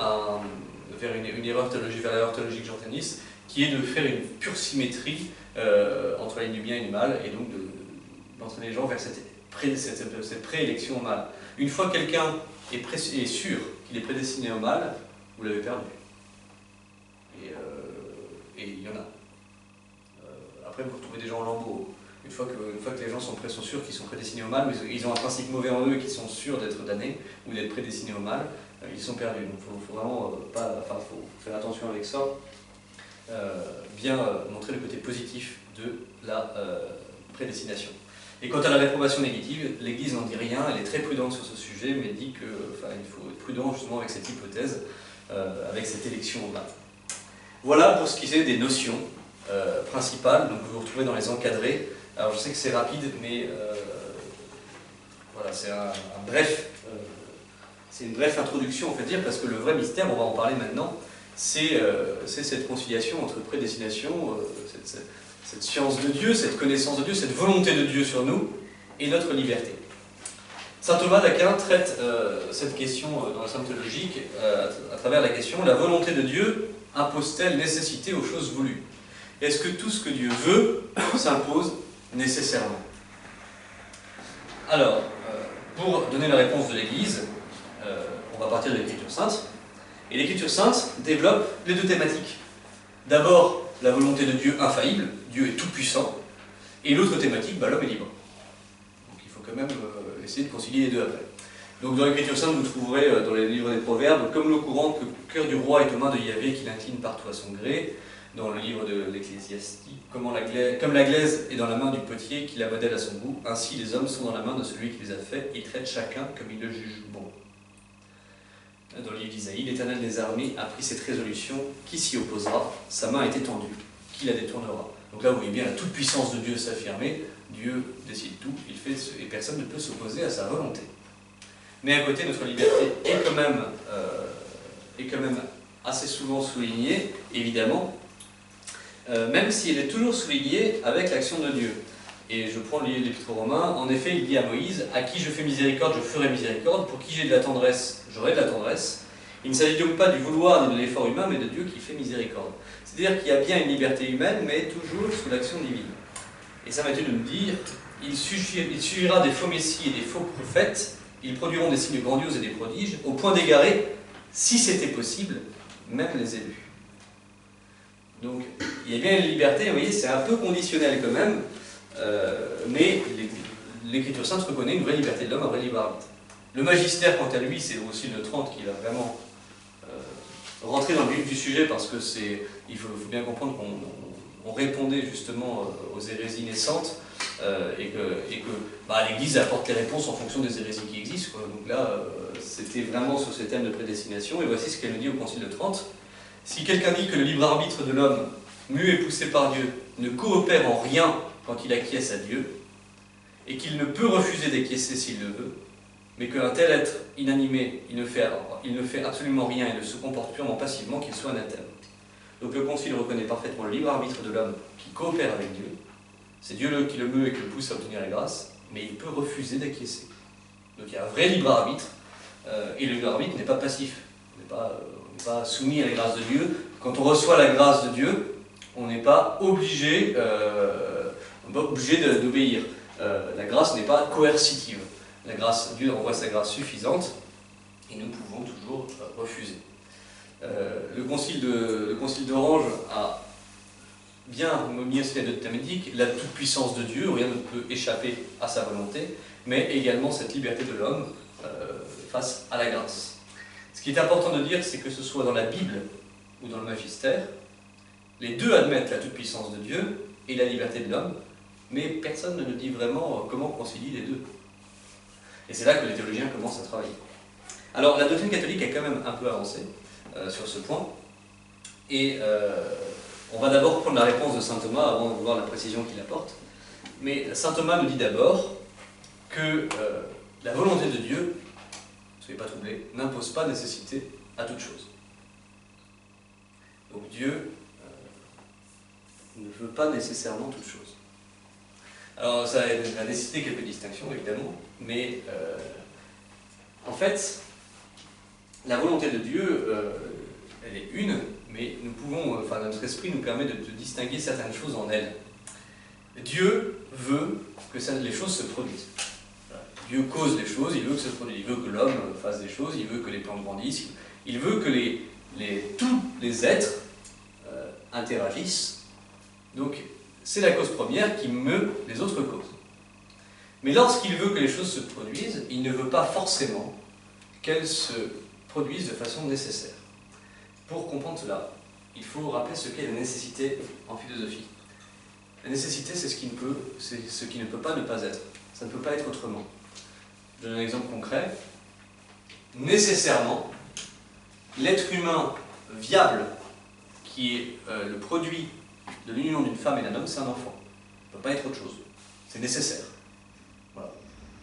une erreur théologique, vers l'erreur théologique janséniste, qui est de faire une pure symétrie entre la ligne du bien et du mal, et donc d'entraîner les gens vers cette préélection au mal. Une fois que quelqu'un est sûr qu'il est prédestiné au mal, vous l'avez perdu. Et il y en a. Après, vous retrouvez des gens en lambeaux. Une fois que les gens sont sûrs qu'ils sont prédestinés au mal, mais ils ont un principe mauvais en eux et qu'ils sont sûrs d'être damnés ou d'être prédestinés au mal, ils sont perdus. Donc il faut vraiment faut faire attention avec ça. Bien montrer le côté positif de la prédestination. Et quant à la réprobation négative, l'Église n'en dit rien, elle est très prudente sur ce sujet, mais dit qu'il faut être prudent justement avec cette hypothèse, avec cette élection au mal. Voilà pour ce qui est des notions principales, donc vous vous retrouvez dans les encadrés. Alors je sais que c'est rapide, mais voilà, c'est une brève introduction, on peut dire, parce que le vrai mystère, on va en parler maintenant, c'est cette conciliation entre prédestination, cette science de Dieu, cette connaissance de Dieu, cette volonté de Dieu sur nous, et notre liberté. Saint Thomas d'Aquin traite cette question dans la Somme théologique à travers la question « La volonté de Dieu impose-t-elle nécessité aux choses voulues ?» Est-ce que tout ce que Dieu veut s'impose nécessairement? Alors, pour donner la réponse de l'Église, on va partir de l'Écriture sainte. Et l'Écriture sainte développe les deux thématiques. D'abord, la volonté de Dieu infaillible, Dieu est tout-puissant, et l'autre thématique, l'homme est libre. Donc il faut quand même essayer de concilier les deux après. Donc dans l'Écriture sainte, vous trouverez dans les livres des Proverbes, comme l'eau courante, que le cœur du roi est aux mains de Yahvé, qui l'incline partout à son gré. Dans le livre de l'Ecclésiastique, comme la glaise est dans la main du potier qui la modèle à son goût, ainsi les hommes sont dans la main de celui qui les a faits, ils traitent chacun comme il le juge bon. Dans le livre d'Isaïe, l'Éternel des armées a pris cette résolution, qui s'y opposera? Sa main est étendue, qui la détournera? Donc là, vous voyez bien la toute-puissance de Dieu s'affirmer, Dieu décide tout, il fait et personne ne peut s'opposer à sa volonté. Mais à côté, notre liberté est quand même assez souvent soulignée, évidemment, même si elle est toujours soulignée avec l'action de Dieu. Et je prends l'Épître aux Romains, en effet, il dit à Moïse, « À qui je fais miséricorde, je ferai miséricorde, pour qui j'ai de la tendresse, j'aurai de la tendresse. » Il ne s'agit donc pas du vouloir ni de l'effort humain, mais de Dieu qui fait miséricorde. C'est-à-dire qu'il y a bien une liberté humaine, mais toujours sous l'action divine. Et Saint Matthieu nous dit, « Il suffira des faux messies et des faux prophètes, ils produiront des signes grandioses et des prodiges, au point d'égarer, si c'était possible, même les élus. » Donc, il y a bien une liberté, vous voyez, c'est un peu conditionnel quand même, mais l'Écriture sainte reconnaît une vraie liberté de l'homme, un vrai libre arbitre. Le magistère, quant à lui, c'est aussi le 30 qui va vraiment rentrer dans le vif du sujet, parce que il faut bien comprendre qu'on répondait justement aux hérésies naissantes, et que l'Église apporte les réponses en fonction des hérésies qui existent, quoi. Donc là, c'était vraiment sur ces thèmes de prédestination, et voici ce qu'elle nous dit au Concile de Trente. Si quelqu'un dit que le libre arbitre de l'homme, muet et poussé par Dieu, ne coopère en rien quand il acquiesce à Dieu, et qu'il ne peut refuser d'acquiescer s'il le veut, mais qu'un tel être inanimé, il ne fait absolument rien et ne se comporte purement passivement, qu'il soit anathème. Donc le Concile reconnaît parfaitement le libre arbitre de l'homme qui coopère avec Dieu. C'est Dieu qui le meut et qui le pousse à obtenir la grâce, mais il peut refuser d'acquiescer. Donc il y a un vrai libre arbitre, et le libre arbitre n'est pas passif. On n'est pas soumis à la grâce de Dieu. Quand on reçoit la grâce de Dieu, on n'est pas obligé d'obéir. La grâce n'est pas coercitive. Dieu envoie sa grâce suffisante, et nous pouvons toujours refuser. Le concile d'Orange a bien mis aussi la note thématique, la toute-puissance de Dieu, rien ne peut échapper à sa volonté, mais également cette liberté de l'homme face à la grâce. Ce qui est important de dire, c'est que ce soit dans la Bible ou dans le magistère, les deux admettent la toute-puissance de Dieu et la liberté de l'homme, mais personne ne nous dit vraiment comment on concilie les deux. Et c'est là que les théologiens commencent à travailler. Alors, la doctrine catholique a quand même un peu avancé sur ce point, et on va d'abord prendre la réponse de saint Thomas avant de voir la précision qu'il apporte. Mais saint Thomas nous dit d'abord que la volonté de Dieu, ne soyez pas troublés, n'impose pas nécessité à toute chose. Donc Dieu ne veut pas nécessairement toute chose. Alors ça a nécessité quelques distinctions évidemment, mais en fait, la volonté de Dieu, elle est une, mais nous pouvons, notre esprit nous permet de distinguer certaines choses en elle. Dieu veut que les choses se produisent. Dieu cause les choses, il veut que ça se produise. Il veut que l'homme fasse des choses, il veut que les plantes grandissent, il veut que tous les êtres interagissent. Donc, c'est la cause première qui meut les autres causes. Mais lorsqu'il veut que les choses se produisent, il ne veut pas forcément qu'elles se produisent de façon nécessaire. Pour comprendre cela, il faut rappeler ce qu'est la nécessité en philosophie. La nécessité, c'est ce qui ne peut pas ne pas être. Ça ne peut pas être autrement. Je donne un exemple concret. Nécessairement, l'être humain viable, qui est le produit de l'union d'une femme et d'un homme, c'est un enfant. Ça ne peut pas être autre chose. C'est nécessaire. Voilà.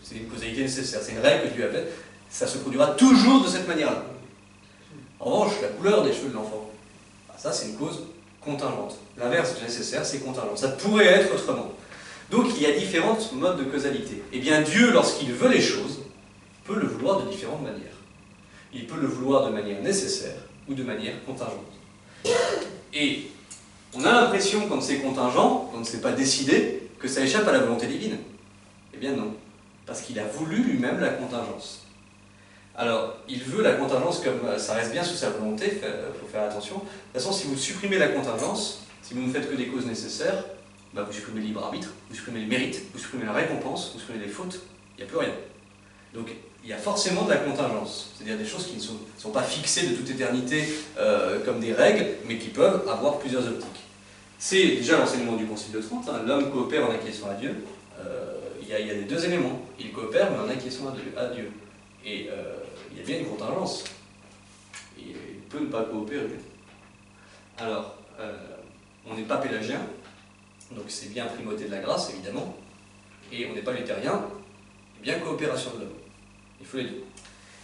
C'est une causalité nécessaire. C'est une règle que Dieu a faite. Ça se produira toujours de cette manière-là. En revanche, la couleur des cheveux de l'enfant, ça c'est une cause contingente. L'inverse de nécessaire, c'est contingent. Ça pourrait être autrement. Donc il y a différents modes de causalité. Eh bien Dieu, lorsqu'il veut les choses, peut le vouloir de différentes manières. Il peut le vouloir de manière nécessaire ou de manière contingente. Et on a l'impression, quand c'est contingent, quand c'est pas décidé, que ça échappe à la volonté divine. Eh bien non, parce qu'il a voulu lui-même la contingence. Alors, il veut la contingence comme ça reste bien sous sa volonté, il faut faire attention. De toute façon, si vous supprimez la contingence, si vous ne faites que des causes nécessaires, vous supprimez le libre arbitre, vous supprimez les mérites, vous supprimez la récompense, vous supprimez les fautes, il n'y a plus rien. Donc, il y a forcément de la contingence, c'est-à-dire des choses qui ne sont pas fixées de toute éternité comme des règles, mais qui peuvent avoir plusieurs optiques. C'est déjà l'enseignement du Concile de Trente, hein, l'homme coopère en acquiesçant à Dieu. Il y a les deux éléments, il coopère mais en acquiesçant à Dieu. Et il y a bien une contingence. Il peut ne pas coopérer. Alors, on n'est pas pélagien, donc c'est bien primauté de la grâce, évidemment, et on n'est pas luthérien, bien coopération de l'homme. Il faut les deux.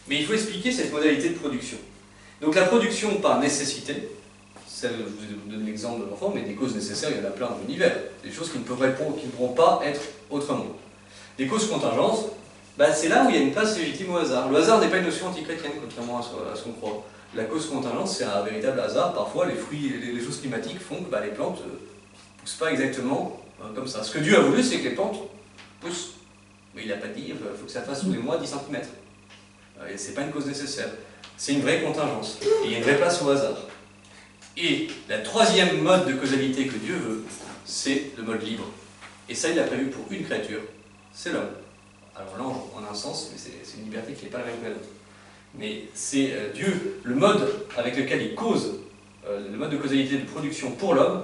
Mais il faut expliquer cette modalité de production. Donc la production par nécessité, celle, je vous ai donné l'exemple de l'enfant, mais des causes nécessaires, il y en a plein dans l'univers. Des choses qui ne pourront pas être autrement. Les causes contingentes, c'est là où il y a une place légitime au hasard. Le hasard n'est pas une notion antichrétienne, contrairement à ce qu'on croit. La cause contingente, c'est un véritable hasard. Parfois, les fruits, les choses climatiques font que les plantes ne poussent pas exactement comme ça. Ce que Dieu a voulu, c'est que les plantes poussent. Mais il n'a pas dit qu'il faut que ça fasse tous les mois 10 cm. Ce n'est pas une cause nécessaire. C'est une vraie contingence. Et il y a une vraie place au hasard. Et la troisième mode de causalité que Dieu veut, c'est le mode libre. Et ça, il l'a prévu pour une créature, c'est l'homme. Alors l'ange, en un sens, mais c'est une liberté qui n'est pas la même que la nôtre. Mais c'est Dieu, le mode avec lequel il cause, le mode de causalité de production pour l'homme,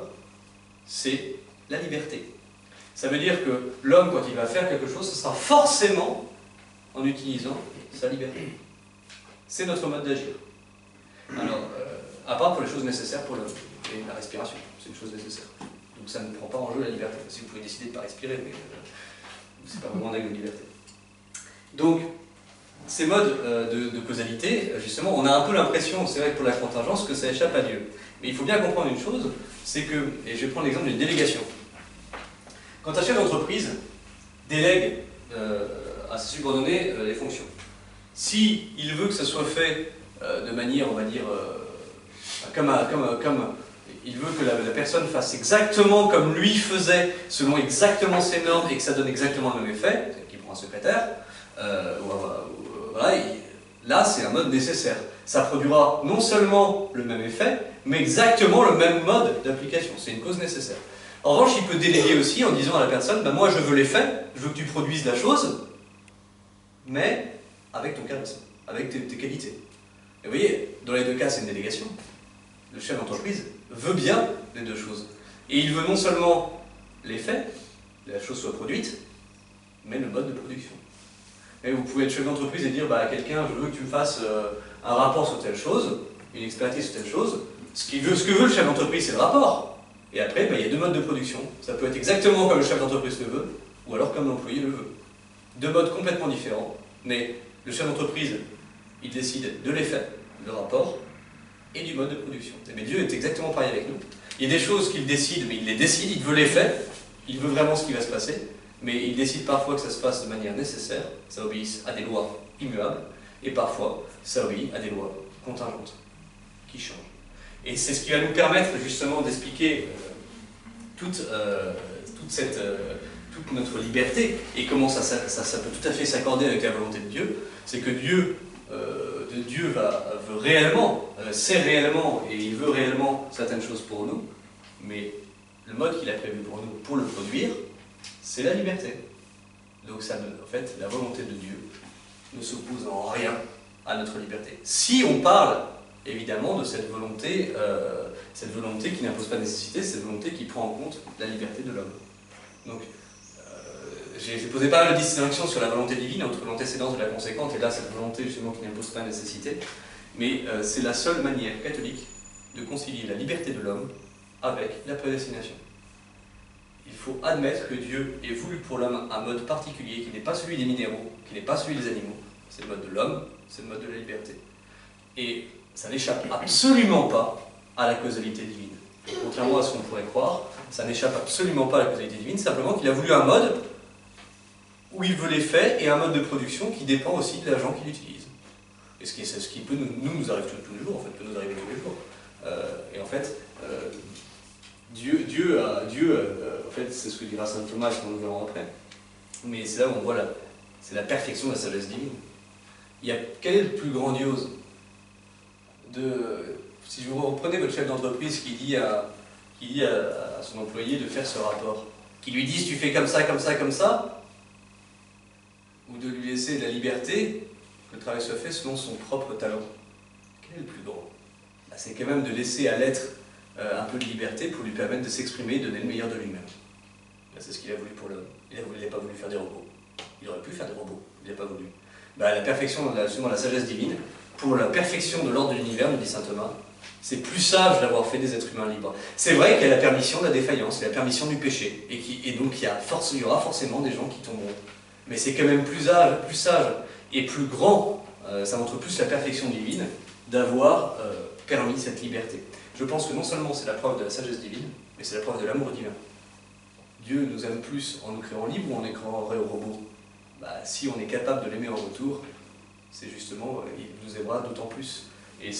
c'est la liberté. Ça veut dire que l'homme, quand il va faire quelque chose, ce sera forcément en utilisant sa liberté. C'est notre mode d'agir. Alors, à part pour les choses nécessaires pour l'homme. Et la respiration, c'est une chose nécessaire. Donc ça ne prend pas en jeu la liberté. Si vous pouvez décider de ne pas respirer, mais c'est pas vraiment une liberté. Donc, ces modes de causalité, justement, on a un peu l'impression, c'est vrai que pour la contingence, que ça échappe à Dieu. Mais il faut bien comprendre une chose, c'est que, et je vais prendre l'exemple d'une délégation. Quand un chef d'entreprise délègue à ses subordonnés les fonctions, si il veut que ça soit fait de manière, on va dire, comme il veut que la personne fasse exactement comme lui faisait, selon exactement ses normes, et que ça donne exactement le même effet, c'est-à-dire qu'il prend un secrétaire, voilà, là c'est un mode nécessaire. Ça produira non seulement le même effet, mais exactement le même mode d'application. C'est une cause nécessaire. En revanche, il peut déléguer aussi en disant à la personne, moi je veux l'effet, je veux que tu produises la chose, mais avec ton charisme, avec tes qualités. Et vous voyez, dans les deux cas, c'est une délégation. Le chef d'entreprise veut bien les deux choses. Et il veut non seulement l'effet, que la chose soit produite, mais le mode de production. Et vous pouvez être chef d'entreprise et dire à quelqu'un, je veux que tu me fasses un rapport sur telle chose, une expertise sur telle chose. Ce que veut le chef d'entreprise, c'est le rapport. Et après, il y a deux modes de production. Ça peut être exactement comme le chef d'entreprise le veut, ou alors comme l'employé le veut. Deux modes complètement différents, mais le chef d'entreprise, il décide de l'effet, le rapport, et du mode de production. Mais Dieu est exactement pareil avec nous. Il y a des choses qu'il décide, mais il les décide, il veut l'effet, il veut vraiment ce qui va se passer, mais il décide parfois que ça se passe de manière nécessaire, ça obéisse à des lois immuables, et parfois ça obéit à des lois contingentes, qui changent. Et c'est ce qui va nous permettre justement d'expliquer toute notre liberté, et comment ça peut tout à fait s'accorder avec la volonté de Dieu, c'est que Dieu veut réellement, sait réellement, et il veut réellement certaines choses pour nous, mais le mode qu'il a prévu pour nous, pour le produire, c'est la liberté. Donc en fait, la volonté de Dieu ne s'oppose en rien à notre liberté. Si on parle, évidemment, de cette volonté qui n'impose pas de nécessité, cette volonté qui prend en compte la liberté de l'homme. Donc, j'ai posé pas mal de distinctions sur la volonté divine entre l'antécédence et la conséquente, et là, cette volonté justement qui n'impose pas de nécessité, mais c'est la seule manière catholique de concilier la liberté de l'homme avec la prédestination. Il faut admettre que Dieu ait voulu pour l'homme un mode particulier qui n'est pas celui des minéraux, qui n'est pas celui des animaux. C'est le mode de l'homme, c'est le mode de la liberté. Et ça n'échappe absolument pas à la causalité divine. Contrairement à ce qu'on pourrait croire, ça n'échappe absolument pas à la causalité divine, simplement qu'il a voulu un mode où il veut l'effet et un mode de production qui dépend aussi de l'agent qui l'utilise. Et c'est ce qui peut nous arrive tous les jours, en fait, peut nous arriver tous les jours. Et en fait, Dieu, en fait, c'est ce que dira saint Thomas, ce qu'on nous verra après. Mais c'est là où on voit c'est la perfection de la sagesse divine. Quel est le plus grandiose si vous reprenez votre chef d'entreprise qui dit à son employé de faire ce rapport, qui lui dise tu fais comme ça, comme ça, comme ça, ou de lui laisser de la liberté, que le travail soit fait selon son propre talent. Quel est le plus grand? C'est quand même de laisser à l'être un peu de liberté pour lui permettre de s'exprimer et de donner le meilleur de lui-même. C'est ce qu'il a voulu pour l'homme. Il n'a pas voulu faire des robots. Il aurait pu faire des robots, il n'a pas voulu. La perfection, justement, la sagesse divine, pour la perfection de l'ordre de l'univers, nous dit saint Thomas, c'est plus sage d'avoir fait des êtres humains libres. C'est vrai qu'il y a la permission de la défaillance, il y a la permission du péché, et donc il y aura forcément des gens qui tomberont. Mais c'est quand même plus sage et plus grand ça montre plus la perfection divine d'avoir permis cette liberté. Je pense que non seulement c'est la preuve de la sagesse divine, mais c'est la preuve de l'amour divin. Dieu nous aime plus en nous créant libres ou en créant robots. Bah, si on est capable de l'aimer en retour, c'est justement, il nous aimera d'autant plus. Et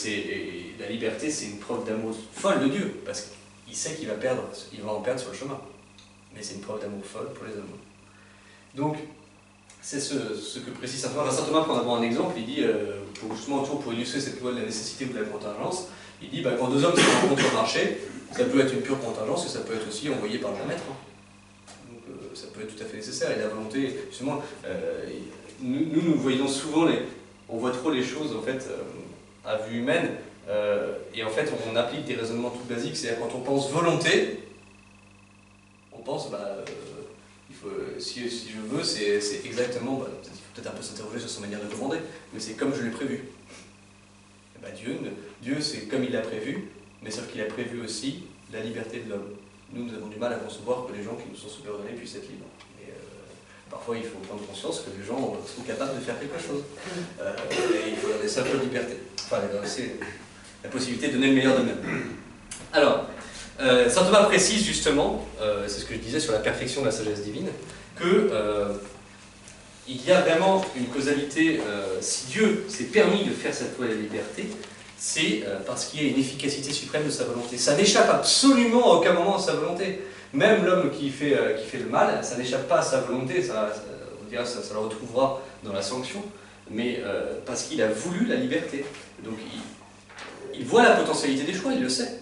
la liberté, c'est une preuve d'amour folle de Dieu, parce qu'il sait qu'il va en perdre sur le chemin. Mais c'est une preuve d'amour folle pour les hommes. Donc, c'est ce que précise saint Thomas. Saint Thomas prend d'abord un exemple, il dit, pour illustrer cette loi de la nécessité ou de la contingence, il dit, quand deux hommes se rencontrent au marché, ça peut être une pure contingence et ça peut être aussi envoyé par le maître. Donc ça peut être tout à fait nécessaire. Et la volonté, justement, nous voyons souvent, on voit trop les choses en fait à vue humaine, et en fait on applique des raisonnements tout basiques, c'est-à-dire quand on pense volonté, on pense, si je veux, c'est exactement, il faut peut-être un peu s'interroger sur sa manière de commander, mais c'est comme je l'ai prévu. Dieu c'est comme il l'a prévu, mais sauf qu'il a prévu aussi la liberté de l'homme. Nous avons du mal à concevoir que les gens qui nous sont subordonnés puissent être libres. Et, parfois il faut prendre conscience que les gens sont capables de faire quelque chose. Et il faut leur laisser un peu de liberté. Enfin, leur laisser la possibilité de donner le meilleur d'eux-mêmes. Alors, saint Thomas précise justement, c'est ce que je disais sur la perfection de la sagesse divine, que il y a vraiment une causalité, si Dieu s'est permis de faire cette loi de la liberté, c'est parce qu'il y a une efficacité suprême de sa volonté. Ça n'échappe absolument à aucun moment à sa volonté. Même l'homme qui fait le mal, ça n'échappe pas à sa volonté, ça le retrouvera dans la sanction, mais parce qu'il a voulu la liberté. Donc il voit la potentialité des choix, il le sait.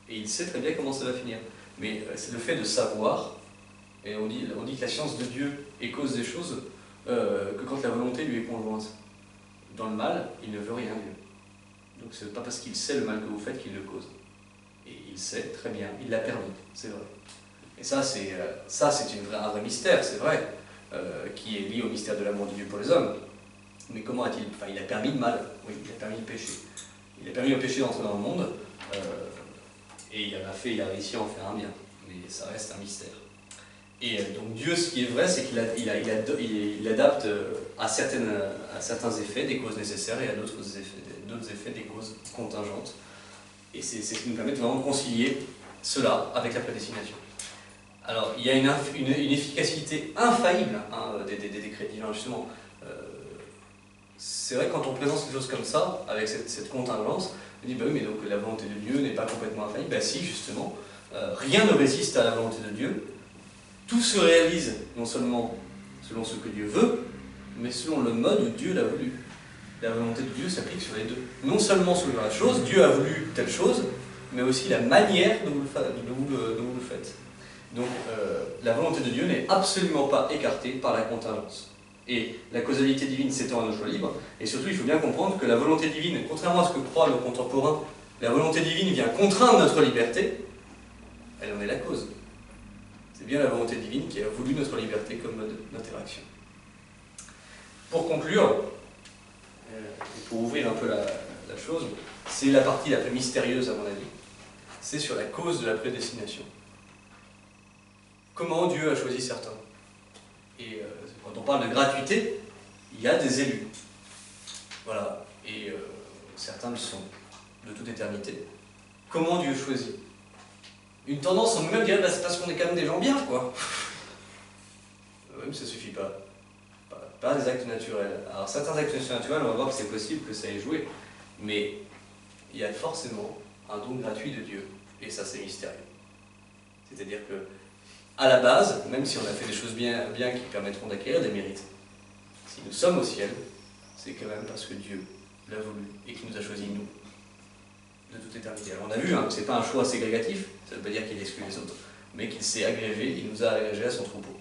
Et il sait très bien comment ça va finir. Mais c'est le fait de savoir, et on dit que la science de Dieu est cause des choses, que quand la volonté lui est conjointe. Dans le mal, il ne veut rien Dieu. Donc ce n'est pas parce qu'il sait le mal que vous faites qu'il le cause. Et il sait très bien, il l'a permis, c'est vrai. Et ça c'est un vrai mystère, c'est vrai, qui est lié au mystère de l'amour de Dieu pour les hommes. Mais comment a-t-il... Enfin, il a permis le mal, oui, il a permis le péché. Il a permis au péché d'entrer dans le monde, et il a réussi à en faire un bien. Mais ça reste un mystère. Et donc Dieu, ce qui est vrai, c'est qu'il adapte à certains effets des causes nécessaires et à d'autres effets des causes contingentes. Et c'est ce qui nous permet de vraiment concilier cela avec la prédestination. Alors, il y a une efficacité infaillible des décrets divins, justement. C'est vrai que quand on présente des choses comme ça, avec cette contingence, on dit, bah oui, mais donc la volonté de Dieu n'est pas complètement infaillible. Ben si, justement, rien ne résiste à la volonté de Dieu. Tout se réalise, non seulement selon ce que Dieu veut, mais selon le mode où Dieu l'a voulu. La volonté de Dieu s'applique sur les deux. Non seulement selon la chose, Dieu a voulu telle chose, mais aussi la manière dont vous le faites. Donc, la volonté de Dieu n'est absolument pas écartée par la contingence. Et la causalité divine s'étend à nos choix libres, et surtout il faut bien comprendre que la volonté divine, contrairement à ce que croient nos contemporains, la volonté divine vient contraindre notre liberté, elle en est la cause. C'est bien la volonté divine qui a voulu notre liberté comme mode d'interaction. Pour conclure, et pour ouvrir un peu la chose, c'est la partie la plus mystérieuse à mon avis, c'est sur la cause de la prédestination. Comment Dieu a choisi certains? Et quand on parle de gratuité, il y a des élus. Voilà, et certains le sont, de toute éternité. Comment Dieu choisit? Une tendance en nous-mêmes dirait, c'est parce qu'on est quand même des gens bien, quoi. Même ça ne suffit pas. Pas des actes naturels. Alors certains actes naturels, on va voir que c'est possible que ça ait joué. Mais il y a forcément un don gratuit de Dieu. Et ça, c'est mystérieux. C'est-à-dire que, à la base, même si on a fait des choses bien qui permettront d'acquérir des mérites, si nous sommes au ciel, c'est quand même parce que Dieu l'a voulu et qu'il nous a choisis, nous, de toute éternité. Alors on a vu que ce n'est pas un choix ségrégatif, ça ne veut pas dire qu'il exclut les autres, mais qu'il s'est agrégé, il nous a agrégés à son troupeau.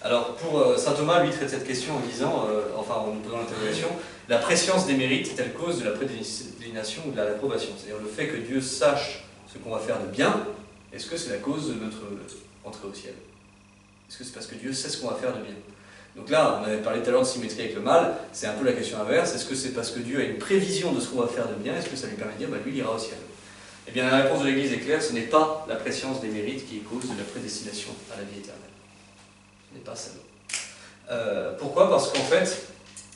Alors pour saint Thomas, lui, traite cette question en disant, en nous posant l'interrogation, la préscience des mérites est-elle cause de la prédestination ou de la réprobation? C'est-à-dire le fait que Dieu sache ce qu'on va faire de bien, est-ce que c'est la cause de notre entrée au ciel? Est-ce que c'est parce que Dieu sait ce qu'on va faire de bien? Donc là, on avait parlé tout à l'heure de symétrie avec le mal, c'est un peu la question inverse, est-ce que c'est parce que Dieu a une prévision de ce qu'on va faire de bien, est-ce que ça lui permet de dire, lui, il ira au ciel? Eh bien, la réponse de l'Église est claire, ce n'est pas la préscience des mérites qui est cause de la prédestination à la vie éternelle. Ce n'est pas ça. Pourquoi? Parce qu'en fait,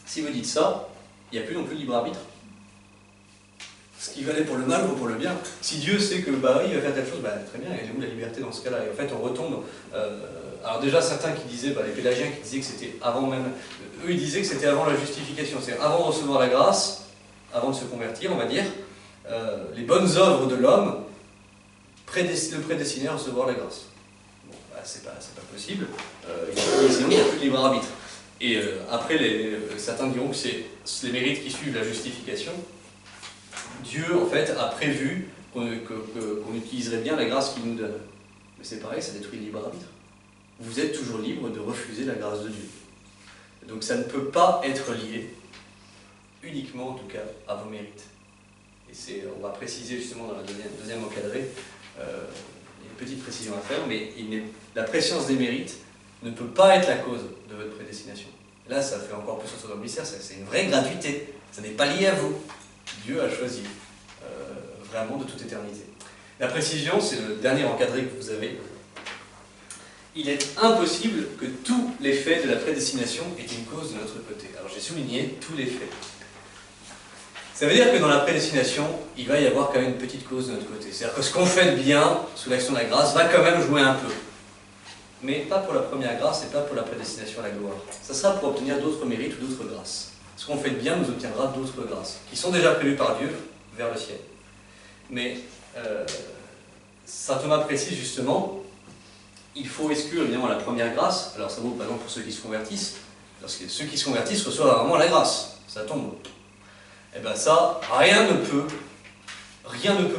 si vous dites ça, il n'y a plus non plus de libre arbitre. Ce qui valait pour le mal vaut pour le bien. Si Dieu sait que bah oui, il va faire telle chose, bah, très bien, il est où la liberté dans ce cas-là? Et en fait, on retombe. Alors déjà, certains qui disaient, bah, les pélagiens qui disaient que c'était avant même, eux ils disaient que c'était avant la justification, c'est-à-dire avant de recevoir la grâce, avant de se convertir, on va dire, les bonnes œuvres de l'homme le prédestinaient à recevoir la grâce. Bon, bah, c'est pas possible. Sinon, il n'y a plus de libre arbitre. Et après, certains diront que c'est les mérites qui suivent la justification. Dieu, en fait, a prévu qu'on utiliserait bien la grâce qu'il nous donne. Mais c'est pareil, ça détruit le libre arbitre. Vous êtes toujours libre de refuser la grâce de Dieu. Donc ça ne peut pas être lié, uniquement en tout cas, à vos mérites. Et on va préciser justement dans la deuxième encadrée, il y a une petite précision à faire, mais la préscience des mérites ne peut pas être la cause de votre prédestination. Là, ça fait encore plus sortir dans le mystère, c'est une vraie gratuité, ça n'est pas lié à vous. Dieu a choisi, vraiment de toute éternité. La précision, c'est le dernier encadré que vous avez. Il est impossible que tous les faits de la prédestination aient une cause de notre côté. Alors j'ai souligné tous les faits. Ça veut dire que dans la prédestination, il va y avoir quand même une petite cause de notre côté. C'est-à-dire que ce qu'on fait de bien, sous l'action de la grâce, va quand même jouer un peu. Mais pas pour la première grâce et pas pour la prédestination à la gloire. Ça sera pour obtenir d'autres mérites ou d'autres grâces. Ce qu'on fait de bien nous obtiendra d'autres grâces, qui sont déjà prévues par Dieu vers le ciel. Mais saint Thomas précise justement, il faut exclure évidemment la première grâce. Alors ça vaut par exemple pour ceux qui se convertissent. Parce que ceux qui se convertissent reçoivent vraiment la grâce. Ça tombe. Et bien ça, rien ne peut,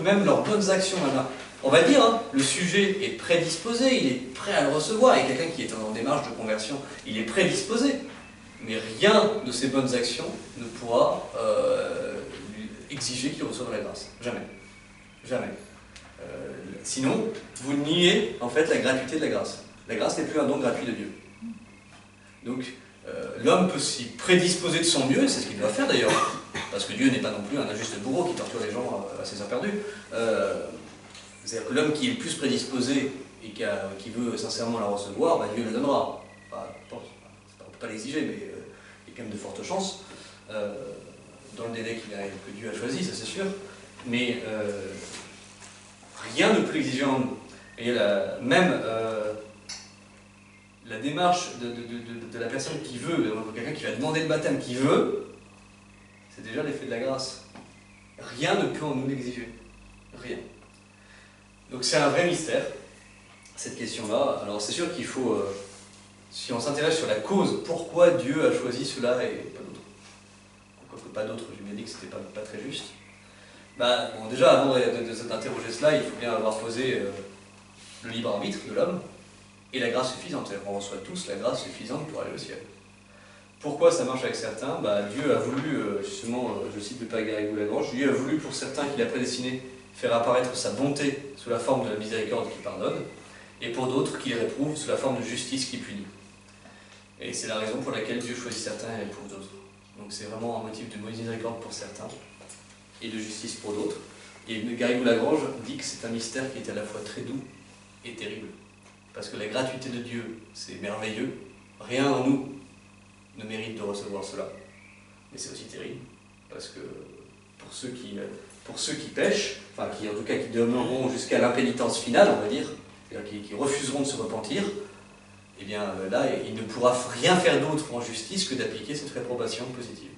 même leurs bonnes actions. On va dire, hein, le sujet est prédisposé, il est prêt à le recevoir. Et quelqu'un qui est en démarche de conversion, il est prédisposé. Mais rien de ses bonnes actions ne pourra lui exiger qu'il reçoive la grâce. Jamais. Jamais. Sinon, vous niez en fait la gratuité de la grâce. La grâce n'est plus un don gratuit de Dieu. Donc, l'homme peut s'y prédisposer de son mieux, et c'est ce qu'il doit faire d'ailleurs, parce que Dieu n'est pas non plus un injuste bourreau qui torture les gens à ses heures perdues. C'est-à-dire que l'homme qui est le plus prédisposé et qui veut sincèrement la recevoir, bah, Dieu le donnera. Enfin, on ne peut pas l'exiger, mais il y a quand même de fortes chances, dans le délai que Dieu a choisi, ça c'est sûr. Mais rien ne peut l'exiger en nous. Et même la démarche de la personne qui veut, quelqu'un qui va demander le baptême, qui veut, c'est déjà l'effet de la grâce. Rien ne peut en nous l'exiger. Rien. Donc c'est un vrai mystère, cette question-là. Alors c'est sûr qu'il faut, si on s'intéresse sur la cause, pourquoi Dieu a choisi cela et pas d'autre. Pourquoi pas d'autre, je lui ai dit que c'était pas très juste. Bah, bon, déjà, avant d'interroger cela, il faut bien avoir posé le libre arbitre de l'homme et la grâce suffisante. On reçoit tous la grâce suffisante pour aller au ciel. Pourquoi ça marche avec certains? Bah, Dieu a voulu, justement, je cite le Père Garrigou Lagrange, Dieu a voulu pour certains qu'il a prédestiné faire apparaître sa bonté sous la forme de la miséricorde qui pardonne, et pour d'autres qu'il réprouve sous la forme de justice qui punit. Et c'est la raison pour laquelle Dieu choisit certains et réprouve d'autres. Donc c'est vraiment un motif de miséricorde pour certains et de justice pour d'autres. Et Garrigou Lagrange dit que c'est un mystère qui est à la fois très doux et terrible. Parce que la gratuité de Dieu, c'est merveilleux. Rien en nous ne mérite de recevoir cela. Mais c'est aussi terrible, parce que pour ceux qui pêchent, enfin qui en tout cas qui demeureront jusqu'à l'impénitence finale, on va dire, c'est-à-dire qui refuseront de se repentir, eh bien là, il ne pourra rien faire d'autre en justice que d'appliquer cette réprobation positive.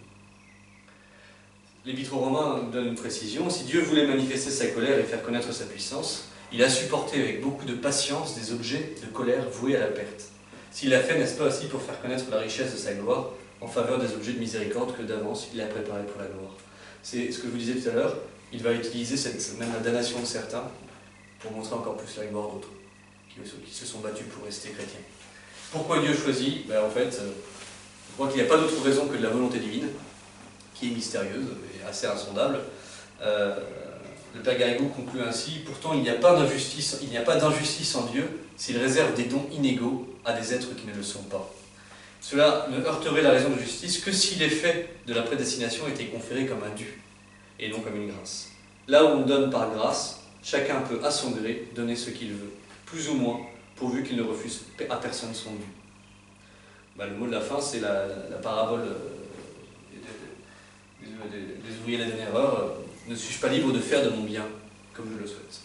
L'Épître aux Romains nous donne une précision. Si Dieu voulait manifester sa colère et faire connaître sa puissance, il a supporté avec beaucoup de patience des objets de colère voués à la perte. S'il l'a fait, n'est-ce pas aussi pour faire connaître la richesse de sa gloire en faveur des objets de miséricorde que d'avance il a préparés pour la gloire. C'est ce que je vous disais tout à l'heure, il va utiliser même la damnation de certains pour montrer encore plus la gloire d'autres, qui se sont battus pour rester chrétiens. Pourquoi Dieu choisit? En fait, je crois qu'il n'y a pas d'autre raison que de la volonté divine, qui est mystérieuse et assez insondable. Le Père Garrigou conclut ainsi: pourtant il n'y a pas d'injustice en Dieu s'il réserve des dons inégaux à des êtres qui ne le sont pas. Cela ne heurterait la raison de justice que si l'effet de la prédestination était conféré comme un dû, et non comme une grâce. Là où on donne par grâce, chacun peut à son gré donner ce qu'il veut, plus ou moins, pourvu qu'il ne refuse à personne son dû. Le mot de la fin, c'est la parabole des ouvriers de la dernière heure, ne suis-je pas libre de faire de mon bien comme je le souhaite?